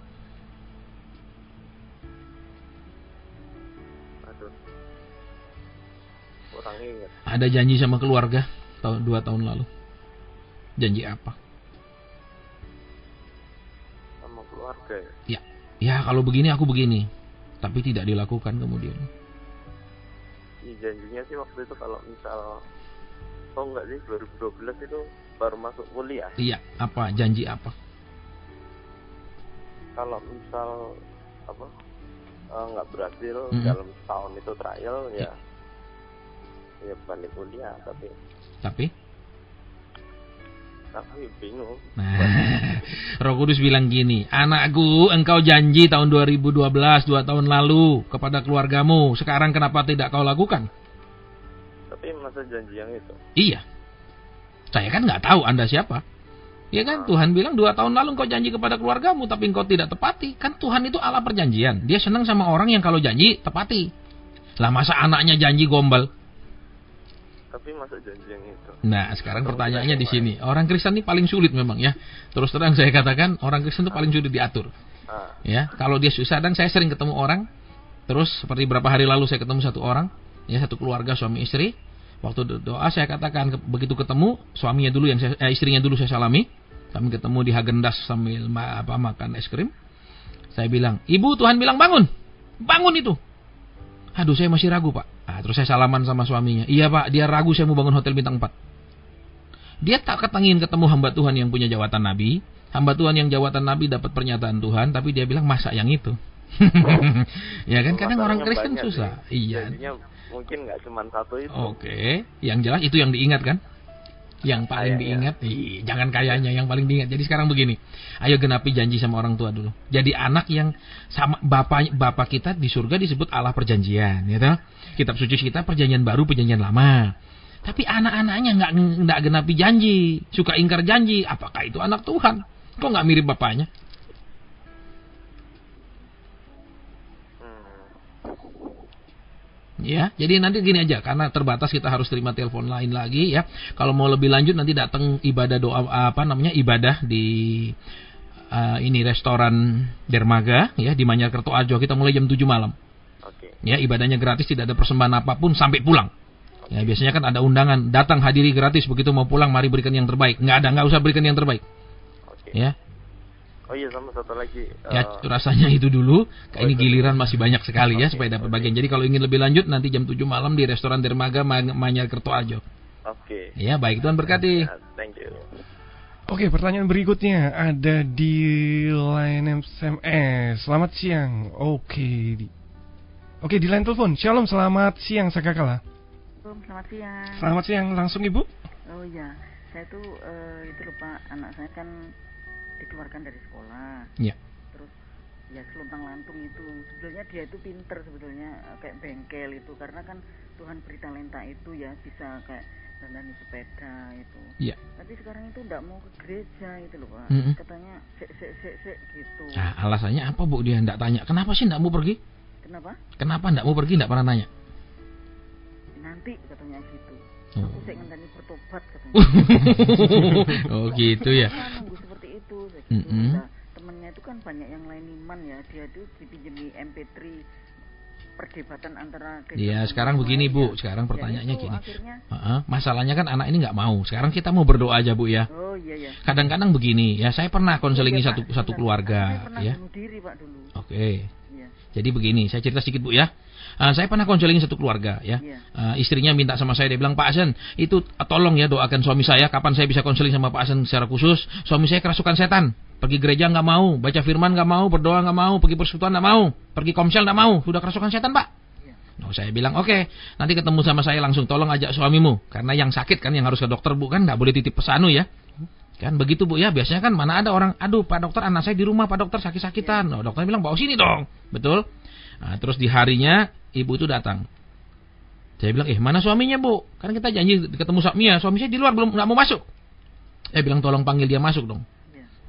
Aduh. Kurang ingat. Ada janji sama keluarga 2 tahun lalu. Janji apa? Sama keluarga ya? Ya kalau begini aku begini, tapi tidak dilakukan kemudian. Janjinya sih waktu itu kalau misal, enggak sih 2012 itu baru masuk kuliah. Iya, apa? Janji apa? Kalau misal nggak berhasil dalam setahun itu trial ya balik kuliah, tapi bingung. Nah, Roh Kudus bilang gini, anakku, engkau janji tahun 2012, 2 tahun lalu kepada keluargamu. Sekarang kenapa tidak kau lakukan? Tapi masa janji yang itu? Iya. Saya kan nggak tahu Anda siapa. Ya kan, Tuhan bilang 2 tahun lalu engkau janji kepada keluargamu, tapi engkau tidak tepati. Kan Tuhan itu Allah perjanjian. Dia senang sama orang yang kalau janji tepati. Lah masa anaknya janji gombal? Tapi masa janji yang itu? Nah, sekarang pertanyaannya di sini. Orang Kristen ini paling sulit memang ya. Terus terang saya katakan, orang Kristen itu paling sulit diatur. Ya, kalau dia susah, dan saya sering ketemu orang. Terus seperti beberapa hari lalu saya ketemu satu orang, ya satu keluarga suami istri. Waktu doa saya katakan, begitu ketemu suaminya dulu istrinya dulu saya salami. Kami ketemu di Häagen-Dazs sambil makan es krim. Saya bilang, "Ibu, Tuhan bilang bangun. Bangun itu." Aduh, saya masih ragu, Pak. Terus saya salaman sama suaminya. Iya, Pak, dia ragu saya mau bangun hotel bintang 4. Dia tak ketengin ketemu hamba Tuhan yang punya jawatan Nabi. Hamba Tuhan yang jawatan Nabi dapat pernyataan Tuhan, tapi dia bilang masa yang itu. Ya kan, kadang orang Kristen susah. Iya. Jadinya mungkin nggak cuma satu itu. Oke. Yang jelas itu yang diingat kan? Yang paling diingat, jangan kayaknya, yang paling diingat. Jadi sekarang begini, ayo genapi janji sama orang tua dulu. Jadi anak yang sama bapak kita di surga disebut Allah perjanjian, gitu. Kitab suci kita perjanjian baru, perjanjian lama. Tapi anak-anaknya nggak genapi janji, suka ingkar janji. Apakah itu anak Tuhan? Kok nggak mirip bapaknya? Ya, jadi nanti gini aja, karena terbatas kita harus terima telepon lain lagi ya. Kalau mau lebih lanjut nanti datang ibadah doa ibadah di ini restoran Dermaga ya di Manyarkertoarjo. Kita mulai jam 7 malam. Oke. Ya, ibadahnya gratis, tidak ada persembahan apapun sampai pulang. Ya, biasanya kan ada undangan, datang hadiri gratis, begitu mau pulang mari berikan yang terbaik. Nggak usah berikan yang terbaik. Oke. Ya. Oh iya, sama satu lagi. Ya, rasanya itu dulu. Ini giliran masih banyak sekali ya supaya dapat bagian. Jadi kalau ingin lebih lanjut nanti jam 7 malam di restoran Dermaga Manyarkertoarjo. Oke. Ya, baik, Tuhan berkati. Thank you. Oke, pertanyaan berikutnya ada di line SMS. Selamat siang. Oke, di line telepon. Shalom, selamat siang Sakakala. Selamat siang. Selamat siang, langsung Ibu. Oh iya, saya tuh itu lupa, anak saya kan dikeluarkan dari sekolah. Iya. Terus ya selontang lantung itu. Sebenarnya dia itu pinter sebetulnya, kayak bengkel itu, karena kan Tuhan beri talenta itu ya, bisa kayak dandani sepeda itu. Iya. Tapi sekarang itu enggak mau ke gereja itu loh Pak. Katanya sek gitu. Nah, alasannya apa Bu? Dia enggak tanya. Kenapa sih enggak mau pergi? Kenapa? Kenapa enggak mau pergi? Enggak pernah nanya. Nanti katanya gitu. Oh. Aku saya ngenteni bertobat katanya. Oh gitu ya. Nunggu seperti itu. Gitu. Nah, temennya itu kan banyak yang lain iman ya. Dia tuh dipinjemi MP3 perdebatan antara. Iya, sekarang begini Bu. Sekarang pertanyaannya ya, gini. Akhirnya, masalahnya kan anak ini nggak mau. Sekarang kita mau berdoa aja Bu ya. Oh iya ya. Kadang-kadang begini. Ya saya pernah konselingi satu keluarga. Saya pernah Ya. bunuh diri Pak dulu. Oke. Iya. Jadi begini. Saya cerita sedikit Bu ya. Saya pernah konseling satu keluarga ya. Istrinya minta sama saya, dia bilang, Pak Hasan, itu tolong ya doakan suami saya. Kapan saya bisa konseling sama Pak Hasan secara khusus? Suami saya kerasukan setan. Pergi gereja nggak mau, baca firman nggak mau, berdoa nggak mau, pergi persekutuan nggak mau, pergi komsel nggak mau, sudah kerasukan setan Pak. Nah, saya bilang oke, nanti ketemu sama saya langsung, tolong ajak suamimu, karena yang sakit kan yang harus ke dokter Bu kan, nggak boleh titip pesanu ya. Kan begitu Bu ya, biasanya kan mana ada orang, aduh Pak dokter anak saya di rumah Pak dokter sakit-sakitan. Nah, dokternya bilang bawa sini dong, betul. Nah, terus di harinya ibu itu datang. Saya bilang, mana suaminya Bu? Kan kita janji ketemu suaminya. Suami saya di luar belum nggak mau masuk. Saya bilang tolong panggil dia masuk dong.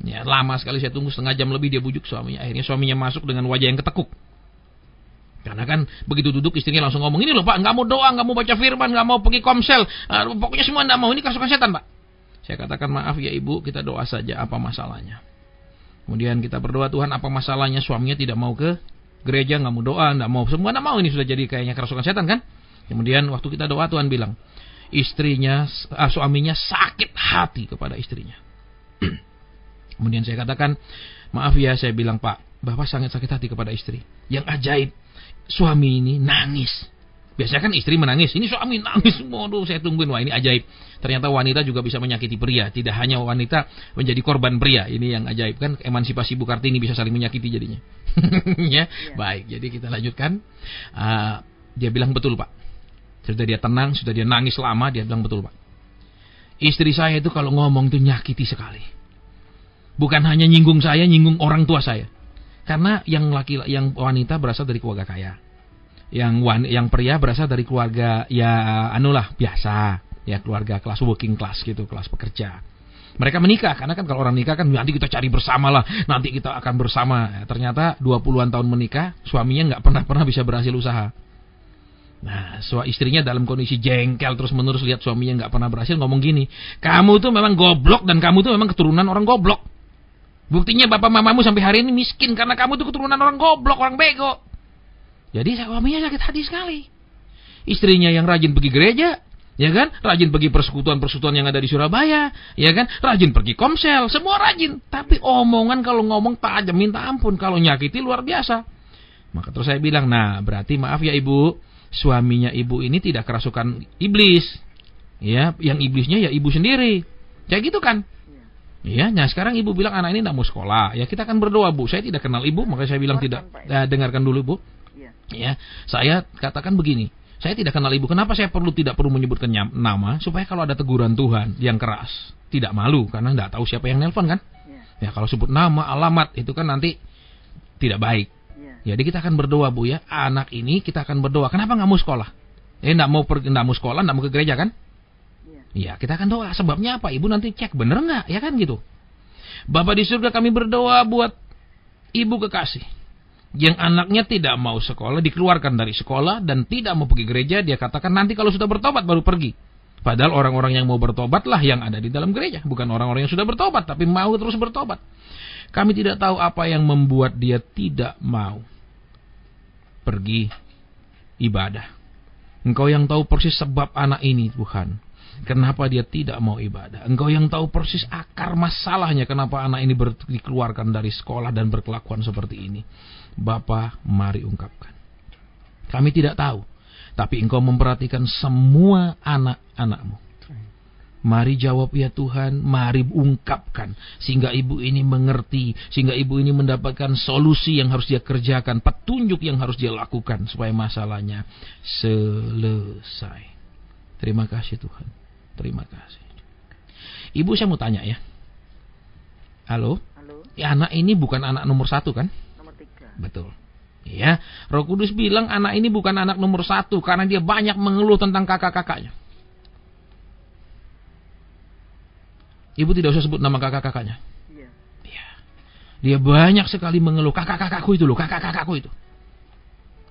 Ya lama sekali saya tunggu, setengah jam lebih dia bujuk suaminya. Akhirnya suaminya masuk dengan wajah yang ketekuk. Karena kan begitu duduk istrinya langsung ngomong, ini loh Pak, nggak mau doa, nggak mau baca firman, nggak mau pergi komsel. Pokoknya semua nggak mau, ini kerasukan setan Pak. Saya katakan maaf ya Ibu, kita doa saja, apa masalahnya. Kemudian kita berdoa, Tuhan apa masalahnya, suaminya tidak mau ke gereja, nggak mau doa, nggak mau, semua nggak mau, ini sudah jadi kayaknya kerasukan setan kan. Kemudian waktu kita doa Tuhan bilang, suaminya sakit hati kepada istrinya. Kemudian saya katakan, maaf ya, saya bilang Pak, Bapak sangat sakit hati kepada istri. Yang ajaib, suami ini nangis. Biasanya kan istri menangis, ini suami nangis. Waduh, saya tungguin, wah ini ajaib. Ternyata wanita juga bisa menyakiti pria, tidak hanya wanita menjadi korban pria. Ini yang ajaib kan, emansipasi Bu Kartini bisa saling menyakiti jadinya. Ya, baik. Jadi kita lanjutkan. Dia bilang betul Pak. Sudah dia tenang, sudah dia nangis lama, dia bilang betul Pak. Istri saya itu kalau ngomong itu nyakiti sekali. Bukan hanya nyinggung saya, nyinggung orang tua saya. Karena yang wanita berasal dari keluarga kaya. Yang pria berasal dari keluarga ya biasa, ya keluarga kelas working class gitu, kelas pekerja. Mereka menikah, karena kan kalau orang nikah kan nanti kita cari bersama lah, nanti kita akan bersama. Ternyata 20-an tahun menikah, suaminya nggak pernah bisa berhasil usaha. Nah, istrinya dalam kondisi jengkel terus-menerus lihat suaminya nggak pernah berhasil, ngomong gini, kamu tuh memang goblok dan kamu tuh memang keturunan orang goblok. Buktinya bapak mamamu sampai hari ini miskin karena kamu tuh keturunan orang goblok, orang bego. Jadi suaminya sakit hati sekali. Istrinya yang rajin pergi gereja, ya kan, rajin pergi persekutuan-persekutuan yang ada di Surabaya, ya kan, rajin pergi komsel, semua rajin. Tapi omongan kalau ngomong tajam minta ampun, kalau nyakiti luar biasa. Maka terus saya bilang, nah berarti maaf ya Ibu, suaminya Ibu ini tidak kerasukan iblis, ya, yang iblisnya ya Ibu sendiri, kayak gitu kan? Ya, nah sekarang Ibu bilang anak ini tidak mau sekolah, ya kita akan berdoa Bu. Saya tidak kenal Ibu, makanya saya bilang tidak. Dengarkan dulu Bu. Ya, saya katakan begini. Saya tidak kenal Ibu. Kenapa saya tidak perlu menyebutkan nama? Supaya kalau ada teguran Tuhan yang keras, tidak malu karena tidak tahu siapa yang nelpon kan? Ya kalau sebut nama, alamat itu kan nanti tidak baik. Jadi kita akan berdoa Bu ya. Anak ini kita akan berdoa. Kenapa nggak mau sekolah? Nggak mau sekolah, nggak mau ke gereja kan? Ya kita akan doa. Sebabnya apa? Ibu nanti cek bener nggak? Ya kan gitu. Bapa di surga, kami berdoa buat Ibu kekasih. Yang anaknya tidak mau sekolah, dikeluarkan dari sekolah dan tidak mau pergi gereja, dia katakan nanti kalau sudah bertobat baru pergi. Padahal orang-orang yang mau bertobatlah yang ada di dalam gereja, bukan orang-orang yang sudah bertobat tapi mau terus bertobat. Kami tidak tahu apa yang membuat dia tidak mau pergi ibadah. Engkau yang tahu persis sebab anak ini, Tuhan. Kenapa dia tidak mau ibadah? Engkau yang tahu persis akar masalahnya, kenapa anak ini dikeluarkan dari sekolah dan berkelakuan seperti ini. Bapa, mari ungkapkan. Kami tidak tahu, tapi Engkau memperhatikan semua anak-anak-Mu. Mari jawab ya Tuhan, mari ungkapkan, sehingga ibu ini mengerti, sehingga ibu ini mendapatkan solusi yang harus dia kerjakan, petunjuk yang harus dia lakukan, supaya masalahnya selesai. Terima kasih Tuhan, terima kasih. Ibu, saya mau tanya ya. Halo? Halo? Ya, anak ini bukan anak nomor 1 kan? Nomor 3. Betul. Ya, Roh Kudus bilang anak ini bukan anak nomor 1 karena dia banyak mengeluh tentang kakak-kakaknya. Ibu tidak usah sebut nama kakak-kakaknya. Iya. Iya. Dia banyak sekali mengeluh, kakak-kakakku itu loh, kakak-kakakku itu.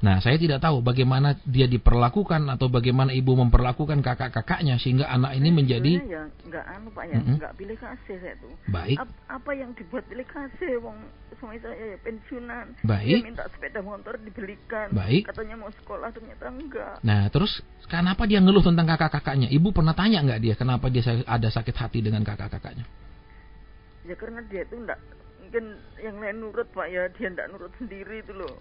Nah, saya tidak tahu bagaimana dia diperlakukan atau bagaimana ibu memperlakukan kakak-kakaknya sehingga anak ini menjadi ya nggak Pak ya, nggak pilih kasih saya tuh. Baik. Apa yang dibuat pilih kasih, wong suami saya ya pensiunan. Baik. Dia minta sepeda motor dibelikan. Baik. Katanya mau sekolah, ternyata enggak. Nah, terus kenapa dia ngeluh tentang kakak-kakaknya? Ibu pernah tanya nggak dia kenapa dia ada sakit hati dengan kakak-kakaknya? Ya karena dia tuh enggak, mungkin yang lain nurut Pak ya, dia enggak nurut sendiri itu loh.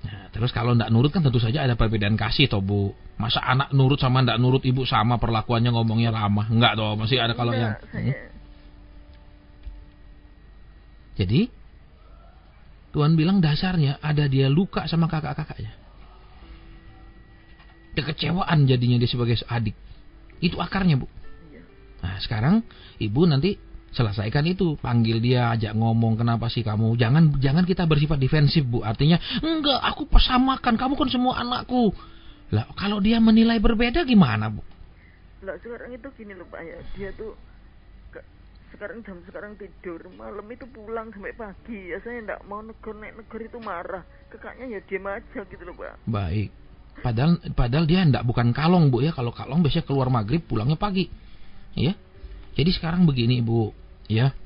Nah, terus kalau ndak nurut kan tentu saja ada perbedaan kasih toh Bu. Masa anak nurut sama ndak nurut ibu sama perlakuannya ngomongnya ramah? Enggak toh, masih ada kalau yang Jadi Tuhan bilang dasarnya ada dia luka sama kakak-kakaknya. Kekecewaan jadinya dia sebagai adik. Itu akarnya Bu. Nah sekarang ibu nanti selesaikan itu, panggil dia, ajak ngomong, kenapa sih kamu? Jangan kita bersifat defensif Bu. Artinya, enggak, aku persamakan, kamu kan semua anakku. Lah, kalau dia menilai berbeda gimana Bu? Lah sekarang itu gini loh Pak ya, dia tuh jam sekarang tidur, malam itu pulang sampai pagi. Ya saya enggak mau negor itu marah. Kakaknya ya diam aja gitu loh Pak. Baik. Padahal dia bukan kalong Bu ya. Kalau kalong biasanya keluar maghrib, pulangnya pagi. Ya. Jadi sekarang begini Bu. Ya,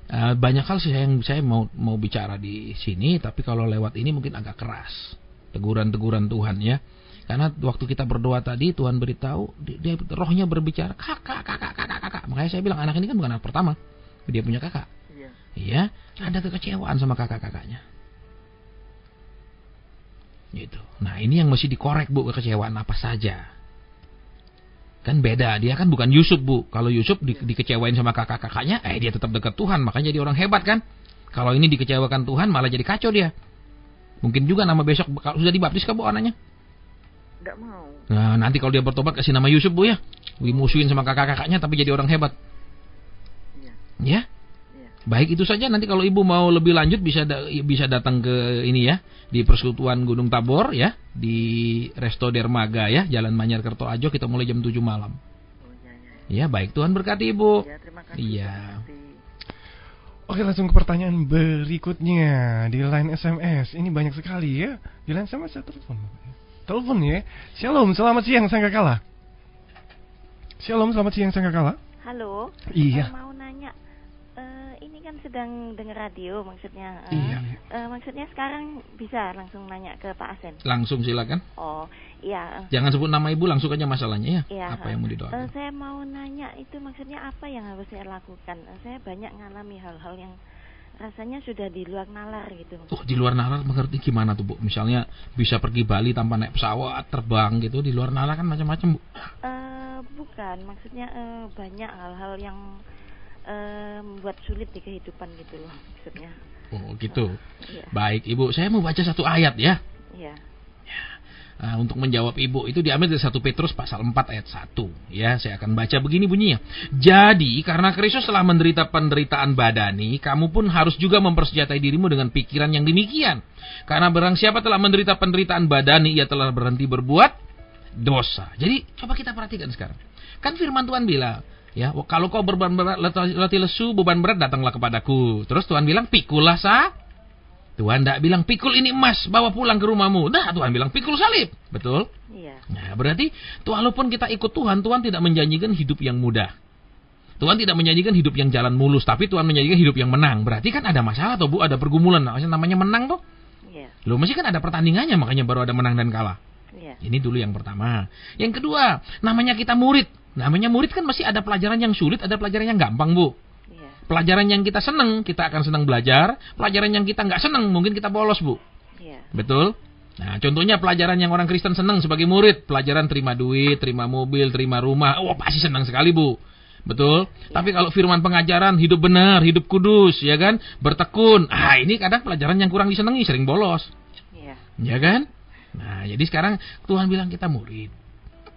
banyak hal sih yang saya mau bicara di sini, tapi kalau lewat ini mungkin agak keras, teguran-teguran Tuhan ya. Karena waktu kita berdoa tadi Tuhan beritahu, dia rohnya berbicara kakak. Makanya saya bilang anak ini kan bukan anak pertama, dia punya kakak. Iya, ada kekecewaan sama kakak-kakaknya. Gitu. Nah ini yang mesti dikorek Bu, kekecewaan apa saja. Kan beda, dia kan bukan Yusuf Bu. Kalau Yusuf dikecewain sama kakak-kakaknya, dia tetap dekat Tuhan, makanya jadi orang hebat kan. Kalau ini dikecewakan Tuhan malah jadi kacau dia. Mungkin juga nama besok kalau sudah dibaptis kan Bu anaknya? Enggak mau. Nah nanti kalau dia bertobat kasih nama Yusuf Bu ya. Dimusuhin sama kakak-kakaknya tapi jadi orang hebat. Iya. Ya? Baik, itu saja. Nanti kalau ibu mau lebih lanjut bisa datang ke ini ya, di Persekutuan Gunung Tabor ya, di Resto Dermaga ya, Jalan Manyar Kertoajo, kita mulai jam 7 malam. Ya, baik, Tuhan berkati Ibu. Ya, terima kasih. Iya. Oke, langsung ke pertanyaan berikutnya di line SMS. Ini banyak sekali ya. Di line SMS saya telepon ya. Shalom, selamat siang Sangkakala. Shalom, selamat siang Sangkakala. Halo. Iya. Mau nanya, ini kan sedang dengar radio maksudnya. Iya. Maksudnya sekarang bisa langsung nanya ke Pak Asen. Langsung silakan. Oh, iya. Jangan sebut nama ibu, langsung aja masalahnya ya. Iya. Apa yang mau didoakan? Saya mau nanya itu maksudnya apa yang harus saya lakukan? Saya banyak ngalami hal-hal yang rasanya sudah di luar nalar gitu. Oh, di luar nalar mengerti gimana tuh Bu? Misalnya bisa pergi Bali tanpa naik pesawat, terbang gitu. Di luar nalar kan macam-macam Bu. Bukan, maksudnya banyak hal-hal yang membuat sulit di kehidupan gitu loh maksudnya. Oh gitu. Iya. Baik Ibu, saya mau baca satu ayat ya. Iya. Untuk menjawab Ibu itu diambil dari 1 Petrus pasal 4 ayat 1. Ya, saya akan baca begini bunyinya. Jadi karena Kristus telah menderita penderitaan badani, kamu pun harus juga mempersenjatai dirimu dengan pikiran yang demikian. Karena barang siapa telah menderita penderitaan badani, ia telah berhenti berbuat dosa. Jadi coba kita perhatikan sekarang. Kan firman Tuhan bilang, ya, kalau kau berbeban berat, letih lesu, beban berat, datanglah kepadaku. Terus Tuhan bilang, pikulah Tuhan tidak bilang pikul ini emas, bawa pulang ke rumahmu. Nah, Tuhan bilang pikul salib. Betul? Iya. Nah, berarti walaupun kita ikut Tuhan, Tuhan tidak menjanjikan hidup yang mudah. Tuhan tidak menjanjikan hidup yang jalan mulus, tapi Tuhan menjanjikan hidup yang menang. Berarti kan ada masalah tuh, Bu, ada pergumulan. Namanya menang tuh. Iya. Loh, mesti kan ada pertandingannya, makanya baru ada menang dan kalah. Iya. Ini dulu yang pertama. Yang kedua, namanya kita murid. Namanya murid kan mesti ada pelajaran yang sulit, ada pelajaran yang gampang, Bu. Iya. Pelajaran yang kita seneng, kita akan senang belajar. Pelajaran yang kita nggak seneng, mungkin kita bolos, Bu. Iya. Betul? Nah, contohnya pelajaran yang orang Kristen senang sebagai murid. Pelajaran terima duit, terima mobil, terima rumah. Oh, pasti senang sekali, Bu. Betul? Ya. Tapi kalau firman pengajaran, hidup benar, hidup kudus, ya kan? Bertekun. Ini kadang pelajaran yang kurang disenangi, sering bolos. Iya. Ya kan? Nah, jadi sekarang Tuhan bilang kita murid.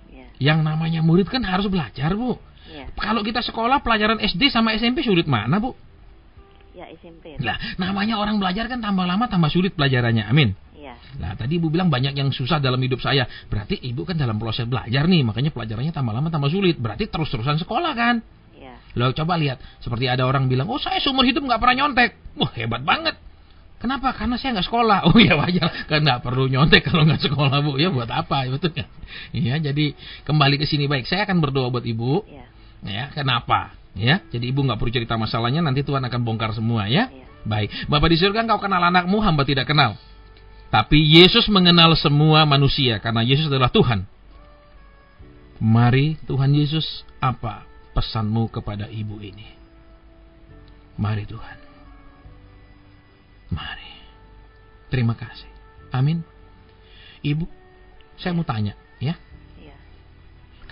Iya. Yang namanya murid kan harus belajar, Bu. Iya. Kalau kita sekolah pelajaran SD sama SMP sulit mana, Bu? Ya, SMP. Lah, namanya orang belajar kan tambah lama tambah sulit pelajarannya. Amin. Iya. Nah, tadi Ibu bilang banyak yang susah dalam hidup saya. Berarti Ibu kan dalam proses belajar nih, makanya pelajarannya tambah lama tambah sulit. Berarti terus-terusan sekolah kan? Iya. Loh, coba lihat. Seperti ada orang bilang, oh saya seumur hidup nggak pernah nyontek. Wah, hebat banget. Kenapa? Karena saya nggak sekolah. Oh ya wajar, kan nggak perlu nyontek kalau nggak sekolah, Bu. Ya buat apa? Betul kan? Iya, jadi kembali ke sini baik. Saya akan berdoa buat Ibu. Iya. Ya, kenapa? Ya, jadi Ibu nggak perlu cerita masalahnya, nanti Tuhan akan bongkar semua ya. Iya. Baik, Bapa di surga, Engkau kenal anakmu, hamba tidak kenal. Tapi Yesus mengenal semua manusia karena Yesus adalah Tuhan. Mari Tuhan Yesus, apa pesanmu kepada ibu ini? Mari Tuhan. Mari. Terima kasih. Amin. Ibu, saya mau tanya ya. Iya.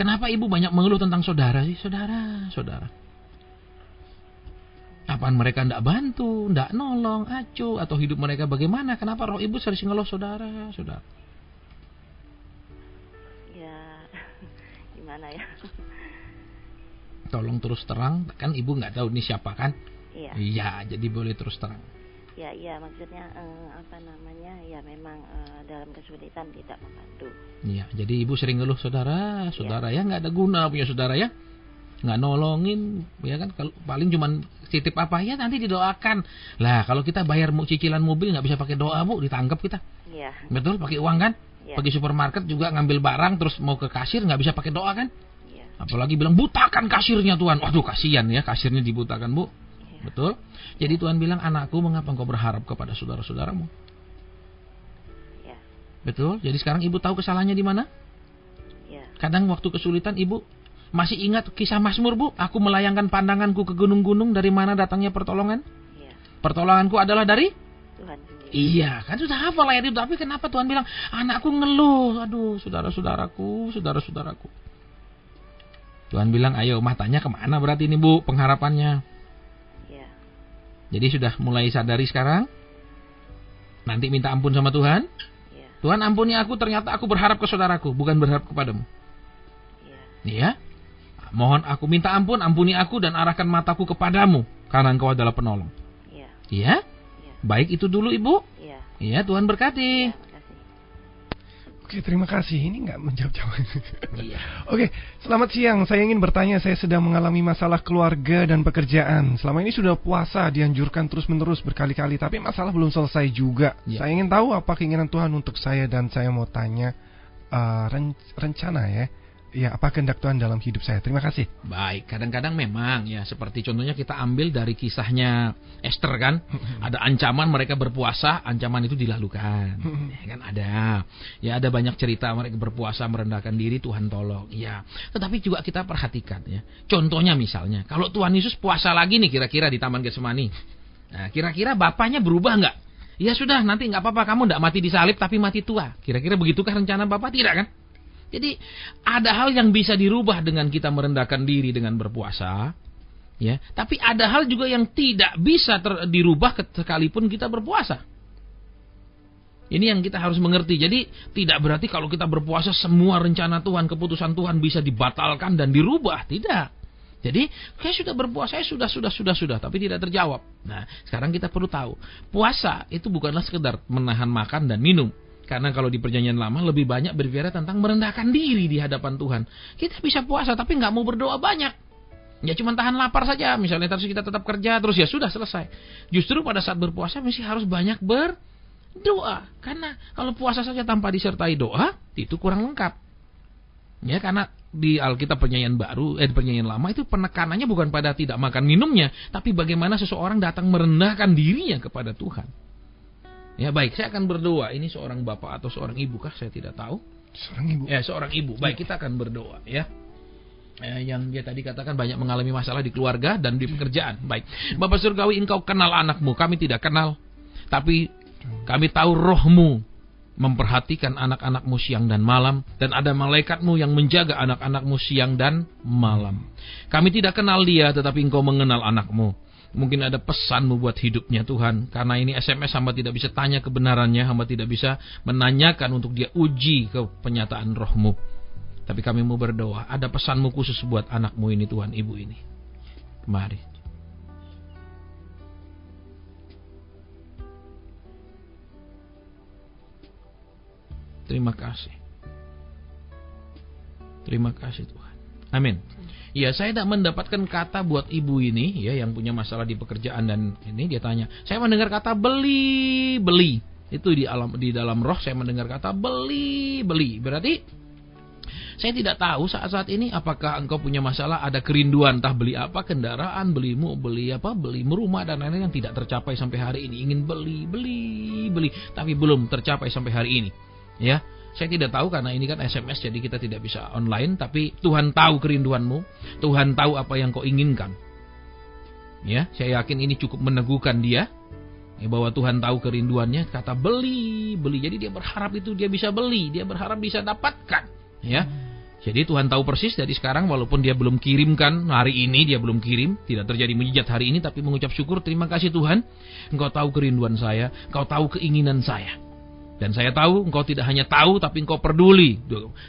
Kenapa ibu banyak mengeluh tentang saudara sih? Saudara. Apaan mereka tidak bantu, tidak nolong, acuh, atau hidup mereka bagaimana? Kenapa roh ibu sering ngeluh saudara? Ya, gimana ya? Tolong terus terang, kan ibu nggak tahu ini siapa kan? Iya. Iya, jadi boleh terus terang. Ya, maksudnya ya memang dalam kesulitan tidak membantu. Iya, jadi ibu sering ngeluh saudara ya nggak ada guna punya saudara ya. Nggak nolongin, ya kan? Kalau paling cuman titip apa ya nanti didoakan. Lah kalau kita bayar cicilan mobil nggak bisa pakai doa, Bu, ditangkap kita. Iya. Betul, pakai uang kan? Ya. Pergi supermarket juga ngambil barang terus mau ke kasir nggak bisa pakai doa kan? Iya. Apalagi bilang butakan kasirnya Tuhan. Waduh kasihan ya kasirnya dibutakan, Bu. Ya. Betul. Jadi Tuhan bilang, anakku mengapa engkau berharap kepada saudara-saudaramu? Ya. Betul. Jadi sekarang ibu tahu kesalahannya di mana? Ya. Kadang waktu kesulitan ibu masih ingat kisah Mazmur, Bu? Aku melayangkan pandanganku ke gunung-gunung, dari mana datangnya pertolongan? Ya. Pertolonganku adalah dari Tuhan sendiri. Iya, kan sudah hafal ayat itu. Tapi kenapa Tuhan bilang, anakku ngeluh? Aduh, saudara-saudaraku. Tuhan bilang, ayo matanya kemana berarti ini, Bu, pengharapannya? Ya. Jadi sudah mulai sadari sekarang? Nanti minta ampun sama Tuhan? Ya. Tuhan ampuni aku, ternyata aku berharap ke saudaraku, bukan berharap kepadamu. Ya. Iya? Mohon aku minta ampun, ampuni aku dan arahkan mataku kepadamu, karena engkau adalah penolong. Ya. Iya? Ya. Baik itu dulu, Ibu. Ya. Iya, Tuhan berkati. Ya, makasih. Oke, terima kasih. Ini nggak menjawab-jawab. Iya. Oke, selamat siang. Saya ingin bertanya, saya sedang mengalami masalah keluarga dan pekerjaan. Selama ini sudah puasa, dianjurkan terus-menerus berkali-kali, tapi masalah belum selesai juga. Ya. Saya ingin tahu apa keinginan Tuhan untuk saya, dan saya mau tanya rencana ya, apa kehendak Tuhan dalam hidup saya. Terima kasih. Baik, kadang-kadang memang ya seperti contohnya kita ambil dari kisahnya Esther kan, ada ancaman mereka berpuasa, ancaman itu dilalukan, ya kan ada, ya ada banyak cerita mereka berpuasa merendahkan diri, Tuhan tolong, ya. Tetapi juga kita perhatikan ya, contohnya misalnya kalau Tuhan Yesus puasa lagi nih kira-kira di Taman Getsemani, nah kira-kira bapaknya berubah nggak? Ya sudah, nanti nggak apa-apa, kamu nggak mati disalib tapi mati tua. Kira-kira begitukah rencana bapak? Tidak kan? Jadi ada hal yang bisa dirubah dengan kita merendahkan diri dengan berpuasa, ya. Tapi ada hal juga yang tidak bisa dirubah sekalipun kita berpuasa. Ini yang kita harus mengerti. Jadi tidak berarti kalau kita berpuasa semua rencana Tuhan, keputusan Tuhan bisa dibatalkan dan dirubah. Tidak. Jadi saya sudah berpuasa, saya sudah, tapi tidak terjawab. Nah, sekarang kita perlu tahu, puasa itu bukanlah sekedar menahan makan dan minum. Karena kalau di perjanjian lama lebih banyak berbicara tentang merendahkan diri di hadapan Tuhan. Kita bisa puasa tapi nggak mau berdoa banyak. Ya cuma tahan lapar saja, misalnya terus kita tetap kerja, terus ya sudah selesai. Justru pada saat berpuasa mesti harus banyak berdoa. Karena kalau puasa saja tanpa disertai doa, itu kurang lengkap. Ya, karena di Alkitab Perjanjian Baru, Perjanjian Lama itu penekanannya bukan pada tidak makan minumnya, tapi bagaimana seseorang datang merendahkan dirinya kepada Tuhan. Ya baik, saya akan berdoa. Ini seorang bapak atau seorang ibu kah? Saya tidak tahu. Seorang ibu. Ya, seorang ibu. Baik, kita akan berdoa ya. Yang dia tadi katakan banyak mengalami masalah di keluarga dan di pekerjaan. Baik, Bapa Surgawi, Engkau kenal anakmu, kami tidak kenal. Tapi kami tahu Roh-Mu memperhatikan anak-anak-Mu siang dan malam. Dan ada malaikat-Mu yang menjaga anak-anak-Mu siang dan malam. Kami tidak kenal dia, tetapi Engkau mengenal anak-Mu. Mungkin ada pesan-Mu buat hidupnya Tuhan. Karena ini SMS, hamba tidak bisa tanya kebenarannya, hamba tidak bisa menanyakan untuk dia uji ke penyataan Roh-Mu. Tapi kami mau berdoa, ada pesan-Mu khusus buat anak-Mu ini Tuhan, ibu ini. Mari. Terima kasih. Terima kasih Tuhan. Amin. Ya, saya tidak mendapatkan kata buat ibu ini ya yang punya masalah di pekerjaan, dan ini dia tanya. Saya mendengar kata beli. Itu di dalam roh saya mendengar kata beli. Berarti saya tidak tahu saat ini apakah engkau punya masalah, ada kerinduan, entah beli apa, kendaraan, beli rumah dan lain-lain yang tidak tercapai sampai hari ini. Ingin beli, tapi belum tercapai sampai hari ini. Ya, saya tidak tahu karena ini kan SMS, jadi kita tidak bisa online. Tapi Tuhan tahu kerinduanmu, Tuhan tahu apa yang kau inginkan. Ya, saya yakin ini cukup meneguhkan dia. Ya, bahwa Tuhan tahu kerinduannya, kata beli. Jadi dia berharap itu dia bisa beli, dia berharap bisa dapatkan. Ya. Jadi Tuhan tahu persis dari sekarang, walaupun dia belum kirimkan hari ini, dia belum kirim, tidak terjadi mujizat hari ini, tapi mengucap syukur, terima kasih Tuhan, Engkau tahu kerinduan saya, Engkau tahu keinginan saya. Dan saya tahu Engkau tidak hanya tahu, tapi Engkau peduli.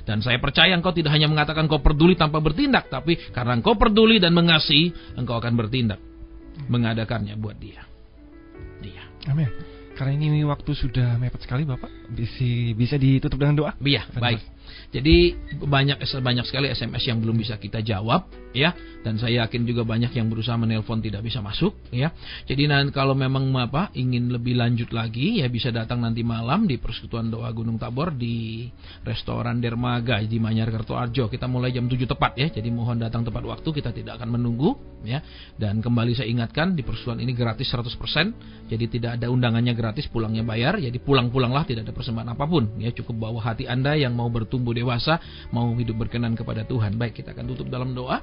Dan saya percaya Engkau tidak hanya mengatakan Engkau peduli tanpa bertindak, tapi karena Engkau peduli dan mengasihi, Engkau akan bertindak, mengadakannya buat dia. Amin. Karena ini waktu sudah mepet sekali Bapak, bisa ditutup dengan doa? Iya, baik. Jadi banyak sekali SMS yang belum bisa kita jawab, ya. Dan saya yakin juga banyak yang berusaha menelpon tidak bisa masuk, ya. Jadi kalau memang ingin lebih lanjut lagi, ya bisa datang nanti malam di Persekutuan Doa Gunung Tabor di Restoran Dermaga di Manyar Kertoarjo. Kita mulai jam 7 tepat, ya. Jadi mohon datang tepat waktu, kita tidak akan menunggu, ya. Dan kembali saya ingatkan, di persekutuan ini gratis 100%. Jadi tidak ada undangannya gratis, pulangnya bayar. Jadi pulang-pulanglah, tidak ada persembahan apapun, ya. Cukup bawa hati Anda yang mau bertumbuh dewasa, mau hidup berkenan kepada Tuhan. Baik, kita akan tutup dalam doa.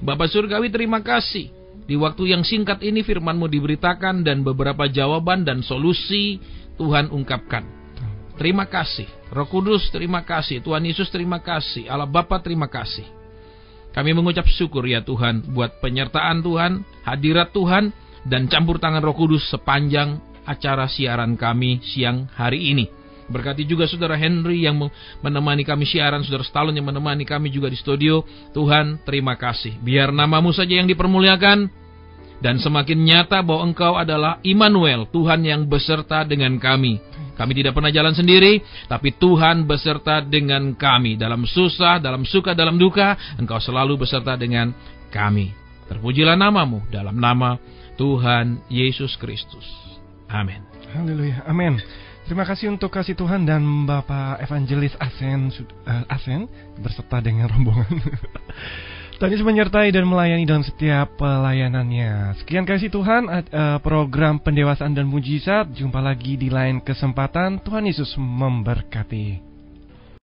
Bapak Surgawi, terima kasih. Di waktu yang singkat ini firman-Mu diberitakan dan beberapa jawaban dan solusi Tuhan ungkapkan. Terima kasih. Roh Kudus, terima kasih. Tuhan Yesus, terima kasih. Allah Bapa, terima kasih. Kami mengucap syukur ya Tuhan buat penyertaan Tuhan, hadirat Tuhan, dan campur tangan Roh Kudus sepanjang acara siaran kami siang hari ini. Berkati juga Saudara Henry yang menemani kami siaran, Saudara Stalon yang menemani kami juga di studio. Tuhan, terima kasih. Biar nama-Mu saja yang dipermuliakan, dan semakin nyata bahwa Engkau adalah Immanuel, Tuhan yang beserta dengan kami. Kami tidak pernah jalan sendiri, tapi Tuhan beserta dengan kami. Dalam susah, dalam suka, dalam duka, Engkau selalu beserta dengan kami. Terpujilah nama-Mu dalam nama Tuhan Yesus Kristus. Amin. Haleluya, amin. Terima kasih untuk kasih Tuhan dan Bapak Evangelis Asen berserta dengan rombongan. Tuhan Yesus menyertai dan melayani dalam setiap pelayanannya. Sekian kasih Tuhan, program pendewasaan dan mujizat. Jumpa lagi di lain kesempatan. Tuhan Yesus memberkati.